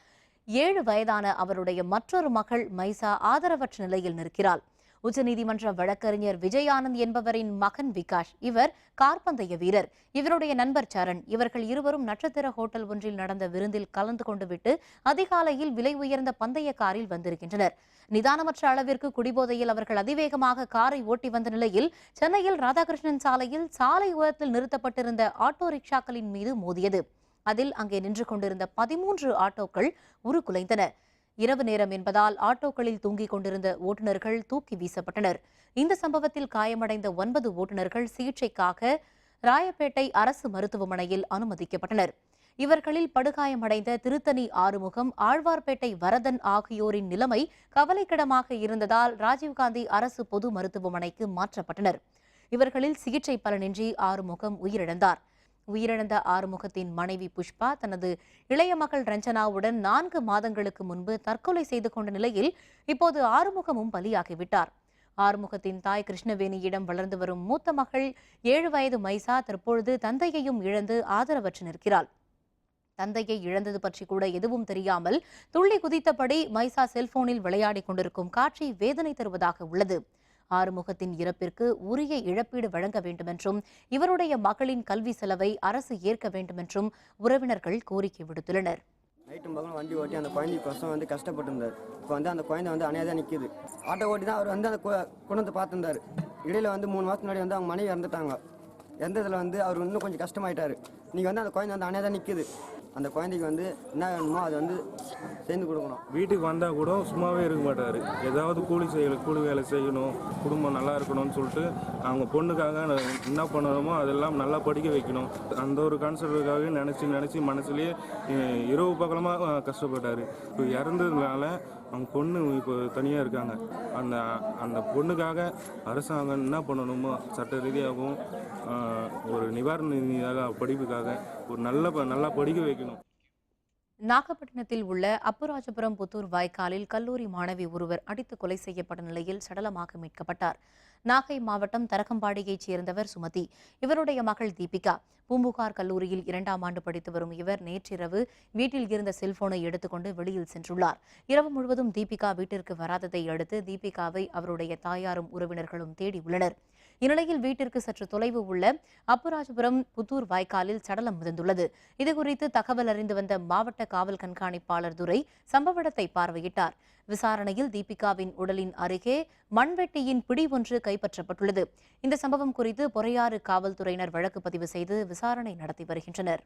7 வயதான அவருடைய மற்றொரு மகள் மைசா ஆதரவற்ற நிலையில் நிற்கிறாள். உச்சநீதிமன்ற வழக்கறிஞர் விஜயானந்த் என்பவரின் மகன் விகாஷ். இவர் கார்பந்தய வீரர். இவருடைய நண்பர் சரண். இவர்கள் இருவரும் நட்சத்திர ஹோட்டல் ஒன்றில் நடந்த விருந்தில் கலந்து கொண்டு விட்டு அதிகாலையில் விலை உயர்ந்த பந்தய காரில் வந்திருக்கின்றனர். நிதானமற்ற அளவிற்கு குடிபோதையில் அவர்கள் அதிவேகமாக காரை ஓட்டி வந்த நிலையில் சென்னையில் ராதாகிருஷ்ணன் சாலையில் சாலை ஓரத்தில் நிறுத்தப்பட்டிருந்த ஆட்டோ ரிக்ஷாக்களின் மீது மோதியது. அதில் அங்கே நின்று கொண்டிருந்த 13 ஆட்டோக்கள் உருக்குலைந்தன. இரவு நேரம் என்பதால் ஆட்டோக்களில் தூங்கிக் கொண்டிருந்த ஓட்டுநர்கள் தூக்கி வீசப்பட்டனர். இந்த சம்பவத்தில் காயமடைந்த 9 ஓட்டுநர்கள் சிகிச்சைக்காக ராயப்பேட்டை அரசு மருத்துவமனையில் அனுமதிக்கப்பட்டனர். இவர்களில் படுகாயமடைந்த திருத்தணி ஆறுமுகம், ஆழ்வார்பேட்டை வரதன் ஆகியோரின் நிலைமை கவலைக்கிடமாக இருந்ததால் ராஜீவ்காந்தி அரசு பொது மருத்துவமனைக்கு மாற்றப்பட்டனர். இவர்களில் சிகிச்சை பலனின்றி ஆறுமுகம் உயிரிழந்தார். உயிரிழந்த ஆறுமுகத்தின் மனைவி புஷ்பா தனது இளைய மகள் ரஞ்சனாவுடன் 4 மாதங்களுக்கு முன்பு தற்கொலை செய்து கொண்ட நிலையில் இப்போது ஆறுமுகமும் பலியாகிவிட்டார். ஆறுமுகத்தின் தாய் கிருஷ்ணவேணியிடம் வளர்ந்து வரும் மூத்த மகள் 7 வயது மைசா தற்பொழுது தந்தையையும் இழந்து ஆதரவற்று நிற்கிறாள். தந்தையை இழந்தது பற்றி கூட எதுவும் தெரியாமல் துள்ளி குதித்தபடி மைசா செல்போனில் விளையாடி கொண்டிருக்கும் காட்சி வேதனை தருவதாக உள்ளது. ஆறுமுகத்தின் இறப்பிற்கு உரிய இழப்பீடு வழங்க வேண்டுமென்றும் இவருடைய மகளின் கல்வி செலவை அரசு ஏற்க வேண்டுமென்றும் உறவினர்கள் கோரிக்கை விடுத்துள்ளனர். நைட்டும் பக்கம் வண்டி ஓட்டி அந்த குழந்தைக்கு கஷ்டப்பட்டிருந்தார். இப்போ அந்த குழந்தை அணையாக நிற்கிது. ஆட்டோ ஓட்டி தான் அவர் அந்த குணத்தை பார்த்துருந்தார். இடையில 3 மாதத்துக்கு முன்னாடி அவங்க மனைவி இறந்துட்டாங்க. இறந்ததில் அவர் இன்னும் கொஞ்சம் கஷ்டமாயிட்டாரு. நீங்கள் அந்த குழந்தை அணையாக தான் நிற்கிது. அந்த குழந்தைக்கு என்ன வேணுமோ அதை சேர்ந்து கொடுக்கணும். வீட்டுக்கு வந்தால் கூட சும்மாவே இருக்க மாட்டார். ஏதாவது கூலி வேலை செய்யணும், குடும்பம் நல்லா இருக்கணும்னு சொல்லிட்டு அவங்க பொண்ணுக்காக என்ன பண்ணணுமோ அதெல்லாம் நல்லா படிக்க வைக்கணும். அந்த ஒரு கான்செப்டுக்காக நினச்சி மனசுலேயே இரவு பகலமாக கஷ்டப்பட்டார். இப்போ இறந்ததுனால அவங்க பொண்ணு இப்போ தனியாக இருக்காங்க. அந்த பொண்ணுக்காக அரசாங்கம் என்ன பண்ணணுமோ சட்ட ரீதியாகவும் ஒரு நிவாரண நிதியாக படிப்புக்காக ஒரு நல்லா படிக்க வைக்கணும். நாகப்பட்டினத்தில் உள்ள அப்புராஜபுரம் புத்தூர் வாய்க்காலில் கல்லூரி மாணவி ஒருவர் அடித்து கொலை செய்யப்பட்ட நிலையில் சடலமாக மீட்கப்பட்டார். நாகை மாவட்டம் தரகம்பாடியைச் சேர்ந்தவர் சுமதி. இவருடைய மகள் தீபிகா. பூம்புகார் கல்லூரியில் 2ஆம் ஆண்டு படித்து வரும் இவர் நேற்றிரவு வீட்டில் இருந்த செல்போனை எடுத்துக்கொண்டு வெளியில் சென்றுள்ளார். இரவு முழுவதும் தீபிகா வீட்டிற்கு வராததை அடுத்து தீபிகாவை அவருடைய தாயாரும் உறவினர்களும் தேடியுள்ளனர். இந்நிலையில் வீட்டிற்கு சற்று தொலைவு உள்ள அப்புராஜபுரம் புத்தூர் வாய்க்காலில் சடலம் மிதந்துள்ளது. இதுகுறித்து தகவல் அறிந்து வந்த மாவட்ட காவல் கண்காணிப்பாளர் துரை சம்பவ இடத்தை பார்வையிட்டார். விசாரணையில் தீபிகாவின் உடலின் அருகே மண்வெட்டியின் பிடி ஒன்று கைப்பற்றப்பட்டுள்ளது. இந்த சம்பவம் குறித்து பொறையாறு காவல்துறையினர் வழக்கு பதிவு செய்து விசாரணை நடத்தி வருகின்றனர்.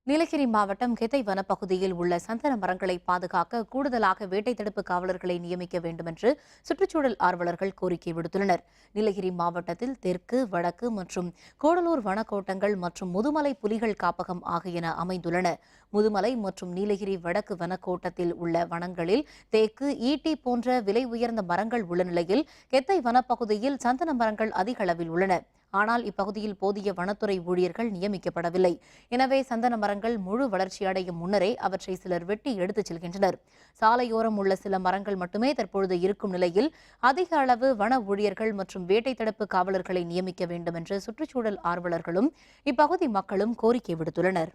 நீலகிரி மாவட்டம் கெத்தை வனப்பகுதியில் உள்ள சந்தன மரங்களை பாதுகாக்க கூடுதலாக வேட்டை தடுப்பு காவலர்களை நியமிக்க வேண்டும் என்று சுற்றுச்சூழல் ஆர்வலர்கள் கோரிக்கை விடுத்துள்ளனர். நீலகிரி மாவட்டத்தில் தெற்கு, வடக்கு மற்றும் கூடலூர் வனக்கோட்டங்கள் மற்றும் முதுமலை புலிகள் காப்பகம் ஆகியன அமைந்துள்ளன. முதுமலை மற்றும் நீலகிரி வடக்கு வனக்கோட்டத்தில் உள்ள வனங்களில் தேக்கு, ஈட்டி போன்ற விலை உயர்ந்த மரங்கள் உள்ள நிலையில் கெத்தை வனப்பகுதியில் சந்தன மரங்கள் அதிக அளவில் உள்ளன. ஆனால் இப்பகுதியில் போதிய வனத்துறை ஊழியர்கள் நியமிக்கப்படவில்லை. எனவே சந்தன மரங்கள் முழு வளர்ச்சியடையும் முன்னரே அவற்றை சிலர் வெட்டி எடுத்துச் செல்கின்றனர். சாலையோரம் உள்ள சில மரங்கள் மட்டுமே தற்பொழுது இருக்கும் நிலையில் அதிக அளவு வன ஊழியர்கள் மற்றும் வேட்டை தடுப்பு காவலர்களை நியமிக்க வேண்டும் என்று சுற்றுச்சூழல் ஆர்வலர்களும் இப்பகுதி மக்களும் கோரிக்கை விடுத்துள்ளனர்.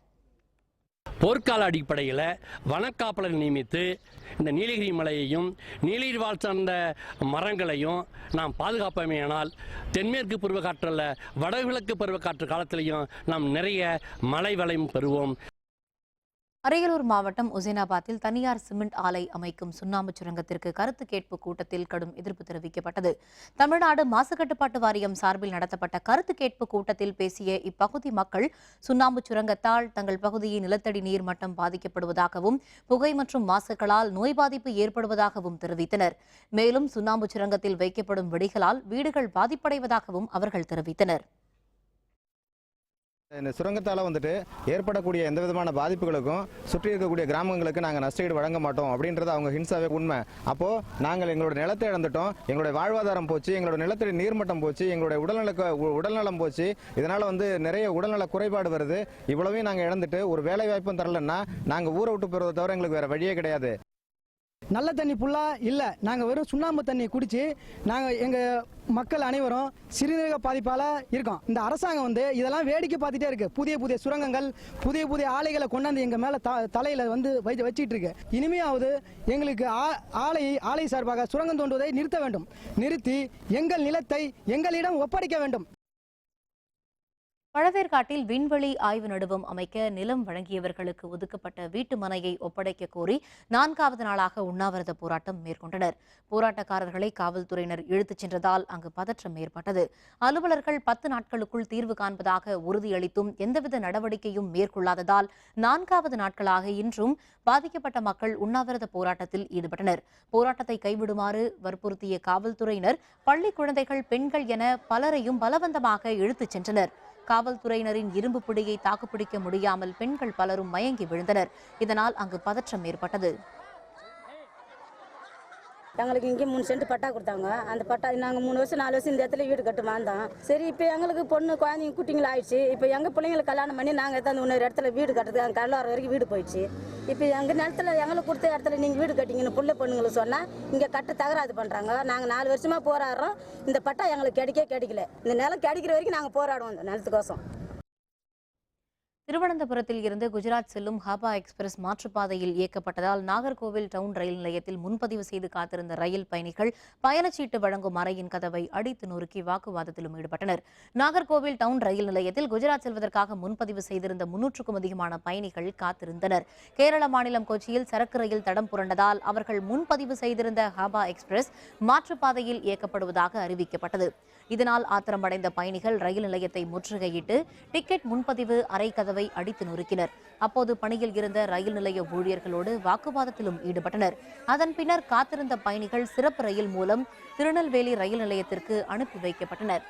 போர்க்கால அடிப்படையில் வனக்காப்பலர் நியமித்து இந்த நீலகிரி மலையையும் நீலகிரி வாழ் சார்ந்த மரங்களையும் நாம் பாதுகாப்போமேயானால் தென்மேற்கு பருவக்காற்றில் வடகிழக்கு பருவக்காற்று காலத்திலையும் நாம் நிறைய மழை வளம் பெறுவோம். அரியலூர் மாவட்டம் உசேனாபாத்தில் தனியார் சிமெண்ட் ஆலை அமைக்கும் சுண்ணாம்பு சுரங்கத்திற்கு கருத்து கேட்பு கூட்டத்தில் கடும் எதிர்ப்பு தெரிவிக்கப்பட்டது. தமிழ்நாடு மாசு கட்டுப்பாட்டு வாரியம் சார்பில் நடத்தப்பட்ட கருத்து கேட்பு கூட்டத்தில் பேசிய இப்பகுதி மக்கள் சுண்ணாம்பு சுரங்கத்தால் தங்கள் பகுதியின் நிலத்தடி நீர் மட்டம் பாதிக்கப்படுவதாகவும் புகை மற்றும் மாசுகளால் நோய் பாதிப்பு ஏற்படுவதாகவும் தெரிவித்தனர். மேலும் சுண்ணாம்பு சுரங்கத்தில் வைக்கப்படும் வெடிகளால் வீடுகள் பாதிப்படைவதாகவும் அவர்கள் தெரிவித்தனர். இந்த சுரங்கத்தால் வந்துட்டு ஏற்படக்கூடிய எந்த விதமான பாதிப்புகளுக்கும் சுற்றி இருக்கக்கூடிய கிராமங்களுக்கு நாங்கள் நஷ்டஈடு வழங்க மாட்டோம் அப்படின்றது அவங்க ஹின்ஸாவே உண்மை. அப்போது நாங்கள் எங்களோட நிலத்தை இழந்துட்டோம், எங்களுடைய வாழ்வாதாரம் போச்சு, எங்களோட நிலத்தடி நீர்மட்டம் போச்சு, எங்களுடைய உடல்நலம் போச்சு. இதனால் நிறைய உடல்நல குறைபாடு வருது. இவ்வளவையும் நாங்கள் இழந்துட்டு ஒரு வேலை வாய்ப்பும் தரலன்னா நாங்கள் ஊரை விட்டு போகிறத தவிர எங்களுக்கு வேறு வழியே கிடையாது. நல்ல தண்ணி ஃபுல்லாக இல்லை, நாங்கள் வெறும் சுண்ணாம்பு தண்ணி குடித்து நாங்கள் எங்கள் மக்கள் அனைவரும் சிறுநீரக பாதிப்பால் இருக்கோம். இந்த அரசாங்கம் இதெல்லாம் வேடிக்கை பார்த்துட்டே இருக்கு. புதிய புதிய சுரங்கங்கள், புதிய புதிய ஆலைகளை கொண்டாந்து எங்கள் மேலே தலையில் வச்சிட்டு இருக்கு. இனிமையாவது எங்களுக்கு ஆலை சார்பாக சுரங்கம் தோண்டுவதை நிறுத்த வேண்டும். நிறுத்தி எங்கள் நிலத்தை எங்களிடம் ஒப்படைக்க வேண்டும். பழவேற்காட்டில் விண்வெளி ஆய்வு நடுவம் அமைக்க நிலம் வழங்கியவர்களுக்கு ஒதுக்கப்பட்ட வீட்டு மனையை ஒப்படைக்க கோரி 4வது நாளாக உண்ணாவிரத போராட்டம் மேற்கொண்டனர். போராட்டக்காரர்களை காவல்துறையினர் இழுத்துச் சென்றதால் அங்கு பதற்றம் ஏற்பட்டது. அலுவலர்கள் 10 நாட்களுக்குள் தீர்வு காண்பதாக உறுதியளித்தும் எந்தவித நடவடிக்கையும் மேற்கொள்ளாததால் 4வது நாட்களாக இன்றும் பாதிக்கப்பட்ட மக்கள் உண்ணாவிரத போராட்டத்தில் ஈடுபட்டனர். போராட்டத்தை கைவிடுமாறு வற்புறுத்திய காவல்துறையினர் பள்ளி குழந்தைகள், பெண்கள் என பலரையும் பலவந்தமாக இழுத்துச் சென்றனர். காவல்துறையினரின் இரும்பு பிடியை தாக்குப்பிடிக்க முடியாமல் பெண்கள் பலரும் மயங்கி விழுந்தனர். இதனால் அங்கு பதற்றம் ஏற்பட்டது. எங்களுக்கு இங்கே 3 சென்ட் பட்டா கொடுத்தாங்க. அந்த பட்டா நாங்கள் 3 வருஷம் 4 வருஷம் இந்த இடத்துல வீடு கட்டு வாழ்ந்தோம். சரி, இப்போ எங்களுக்கு பொண்ணு குழந்தைங்க குட்டிங்களும் ஆயிடுச்சு. இப்போ எங்கள் பிள்ளைங்களுக்கு கல்யாணம் பண்ணி நாங்கள் எடுத்து இன்னொரு இடத்துல வீடு கட்டுறதுக்கு கடலோரம் வரைக்கும் வீடு போயிடுச்சு. இப்போ எங்கள் நிலத்துல எங்களுக்கு கொடுத்த இடத்துல நீங்கள் வீடு கட்டிங்கன்னு பிள்ளை பொண்ணுங்களுக்கு சொன்னால் இங்கே கட்ட தகராது பண்ணுறாங்க. நாங்கள் 4 வருஷமாக போராடுறோம். இந்த பட்டா எங்களுக்கு கிடைக்கல. இந்த நிலம் கிடைக்கிற வரைக்கும் நாங்கள் போராடுவோம் இந்த நிலத்துக்கோசம். திருவனந்தபுரத்தில் இருந்து குஜராத் செல்லும் ஹாபா எக்ஸ்பிரஸ் மாற்றுப்பாதையில் இயக்கப்பட்டதால் நாகர்கோவில் டவுன் ரயில் நிலையத்தில் முன்பதிவு செய்து காத்திருந்த ரயில் பயணிகள் பயணச்சீட்டு வழங்கும் அறையின் கதவை அடித்து நொறுக்கி வாக்குவாதத்திலும் ஈடுபட்டனர். நாகர்கோவில் டவுன் ரயில் நிலையத்தில் குஜராத் செல்வதற்காக முன்பதிவு செய்திருந்த 300க்கும் அதிகமான பயணிகள் காத்திருந்தனர். கேரள மாநிலம் கொச்சியில் சரக்கு ரயில் தடம் புரண்டதால் அவர்கள் முன்பதிவு செய்திருந்த ஹாபா எக்ஸ்பிரஸ் மாற்றுப்பாதையில் இயக்கப்படுவதாக அறிவிக்கப்பட்டது. இதனால் ஆத்திரமடைந்த பயணிகள் ரயில் நிலையத்தை முற்றுகையிட்டு டிக்கெட் முன்பதிவு அறை கதவை அடித்து நொறுக்கினர். அப்போது பணியில் இருந்த ரயில் நிலைய ஊழியர்களோடு வாக்குவாதத்திலும் ஈடுபட்டனர். அதன் பின்னர் காத்திருந்த பயணிகள் சிறப்பு ரயில் மூலம் திருநெல்வேலி ரயில் நிலையத்திற்கு அனுப்பி வைக்கப்பட்டனர்.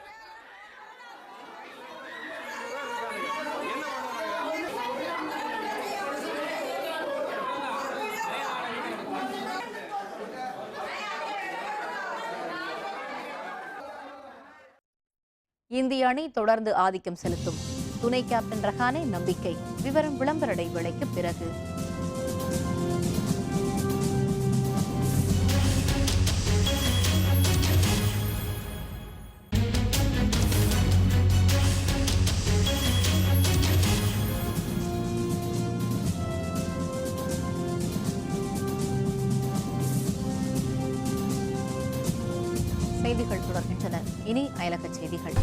இந்திய அணி தொடர்ந்து ஆதிக்கம் செலுத்தும். துணை கேப்டன் ரஹானே நம்பிக்கை. விவரம் விளம்பர இடைவேளைக்கு பிறகு. செய்திகள் தொடர்கின்றன. இனி அயலக செய்திகள்.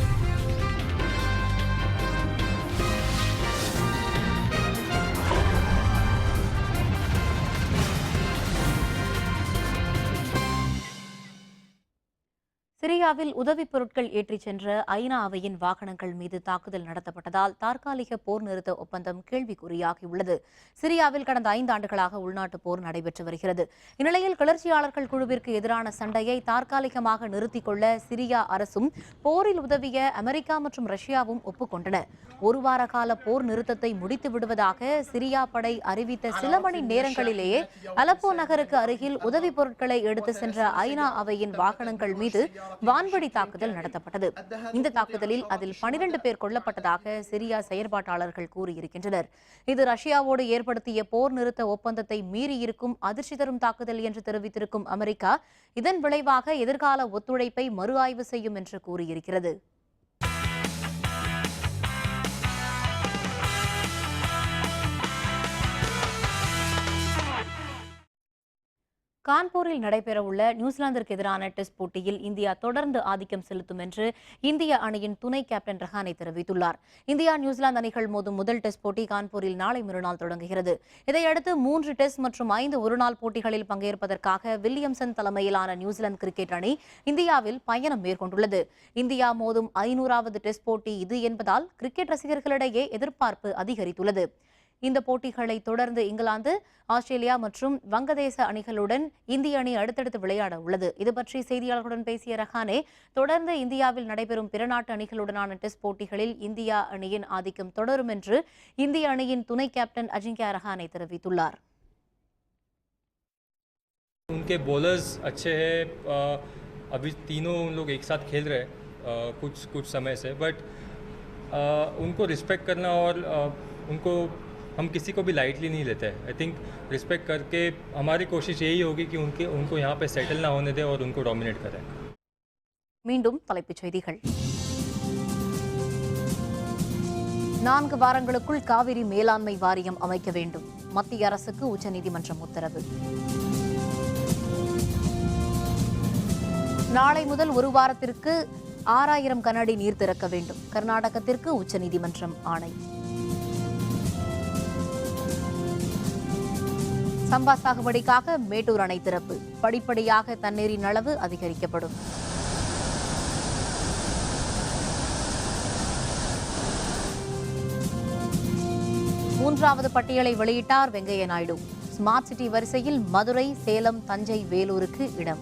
சிரியாவில் உதவிப் பொருட்கள் ஏற்றிச் சென்ற ஐநா அவையின் வாகனங்கள் மீது தாக்குதல் நடத்தப்பட்டதால் தற்காலிக போர் நிறுத்த ஒப்பந்தம் கேள்விக்குறியாகியுள்ளது. சிரியாவில் கடந்த 5 ஆண்டுகளாக உள்நாட்டு போர் நடைபெற்று வருகிறது. இந்நிலையில் கிளர்ச்சியாளர்கள் குழுவிற்கு எதிரான சண்டையை தற்காலிகமாக நிறுத்திக் கொள்ள சிரியா அரசும் போரில் உதவிய அமெரிக்கா மற்றும் ரஷ்யாவும் ஒப்புக்கொண்டன. ஒரு வார கால போர் நிறுத்தத்தை முடித்து விடுவதாக சிரியா படை அறிவித்த சில மணி நேரங்களிலேயே அலப்போ நகருக்கு அருகில் உதவிப் பொருட்களை எடுத்து சென்ற ஐநா அவையின் வாகனங்கள் மீது வான்வழி தாக்குதல் நடத்தப்பட்டது. இந்த தாக்குதலில் அதில் 12 பேர் கொல்லப்பட்டதாக சிரியா செயற்பாட்டாளர்கள் கூறியிருக்கின்றனர். இது ரஷ்யாவோடு ஏற்படுத்திய போர் நிறுத்த ஒப்பந்தத்தை மீறியிருக்கும் அதிர்ச்சி தரும் தாக்குதல் என்று தெரிவித்திருக்கும் அமெரிக்கா இதன் விளைவாக எதிர்கால ஒத்துழைப்பை மறு ஆய்வு செய்யும் என்று கூறியிருக்கிறது. கான்பூரில் நடைபெறவுள்ள நியூசிலாந்திற்கு எதிரான டெஸ்ட் போட்டியில் இந்தியா தொடர்ந்து ஆதிக்கம் செலுத்தும் என்று இந்திய அணியின் துணை கேப்டன் ரஹானே தெரிவித்துள்ளார். இந்தியா நியூசிலாந்து அணிகள் மோதும் முதல் டெஸ்ட் போட்டி கான்பூரில் நாளை மறுநாள் தொடங்குகிறது. இதையடுத்து 3 டெஸ்ட் மற்றும் 5 ஒருநாள் போட்டிகளில் பங்கேற்பதற்காக வில்லியம்சன் தலைமையிலான நியூசிலாந்து கிரிக்கெட் அணி இந்தியாவில் பயணம் மேற்கொண்டுள்ளது. இந்தியா மோதும் 500வது டெஸ்ட் போட்டி இது என்பதால் கிரிக்கெட் ரசிகர்களிடையே எதிர்பார்ப்பு அதிகரித்துள்ளது. இந்த போட்டிகளை தொடர்ந்து இங்கிலாந்து, ஆஸ்திரேலியா மற்றும் வங்கதேச அணிகளுடன் இந்திய அணி அடுத்தடுத்து விளையாட உள்ளது. இதுபற்றி செய்தியாளர்களுடன் பேசிய ரஹானே, தொடர்ந்து இந்தியாவில் நடைபெறும் பிற நாட்டு அணிகளுடனான டெஸ்ட் போட்டிகளில் இந்தியா அணியின் ஆதிக்கம் தொடரும் என்று இந்திய அணியின் துணை கேப்டன் அஜிங்கியா ரஹானே தெரிவித்துள்ளார். उनके बॉलर्स अच्छे हैं, अभी तीनों उन लोग एक साथ खेल रहे हैं कुछ समय से, बट उनको रिस्पेक्ट करना और उनको हम किसी को भी लाइटली नहीं लेते हैं. आई थिंक रिस्पेक्ट करके हमारी कोशिश यही होगी कि उनको यहाँ पे सेटल ना होने दें और उनको डोमिनेट करें. மீண்டும் தலைப்புச் செய்திகள். 4 வாரங்களுக்குள் காவிரி மேலாண்மை வாரியம் அமைக்க வேண்டும். மத்திய அரசுக்கு உச்சநீதிமன்றம் உத்தரவு. நாளை முதல் ஒரு வாரத்திற்கு 6000 கன அடி நீர் திறக்க வேண்டும். கர்நாடகத்திற்கு உச்சநீதிமன்றம் ஆணை. சம்பா சாகுபடிக்காக மேட்டூர் அணை திறப்பு. படிப்படியாக தண்ணீரின் அளவு அதிகரிக்கப்படும். மூன்றாவது பட்டியலை வெளியிட்டார் வெங்கையா நாயுடு. ஸ்மார்ட் சிட்டி வரிசையில் மதுரை, சேலம், தஞ்சை, வேலூருக்கு இடம்.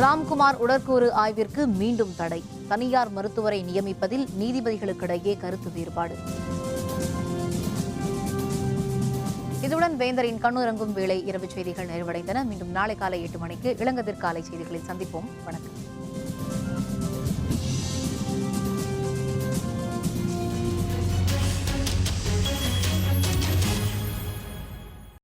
ராம்குமார் உடற்கூறு ஆய்விற்கு மீண்டும் தடை. தனியார் மருத்துவரை நியமிப்பதில் நீதிபதிகளுக்கிடையே கருத்து வேறுபாடு. இதுடன் வேந்தரின் கண்ணுறங்கும் வேளை இரவு செய்திகள் நிறைவடைந்தன. மீண்டும் நாளை காலை 8 மணிக்கு இளங்கதிர் காலை செய்திகளில் சந்திப்போம். வணக்கம்.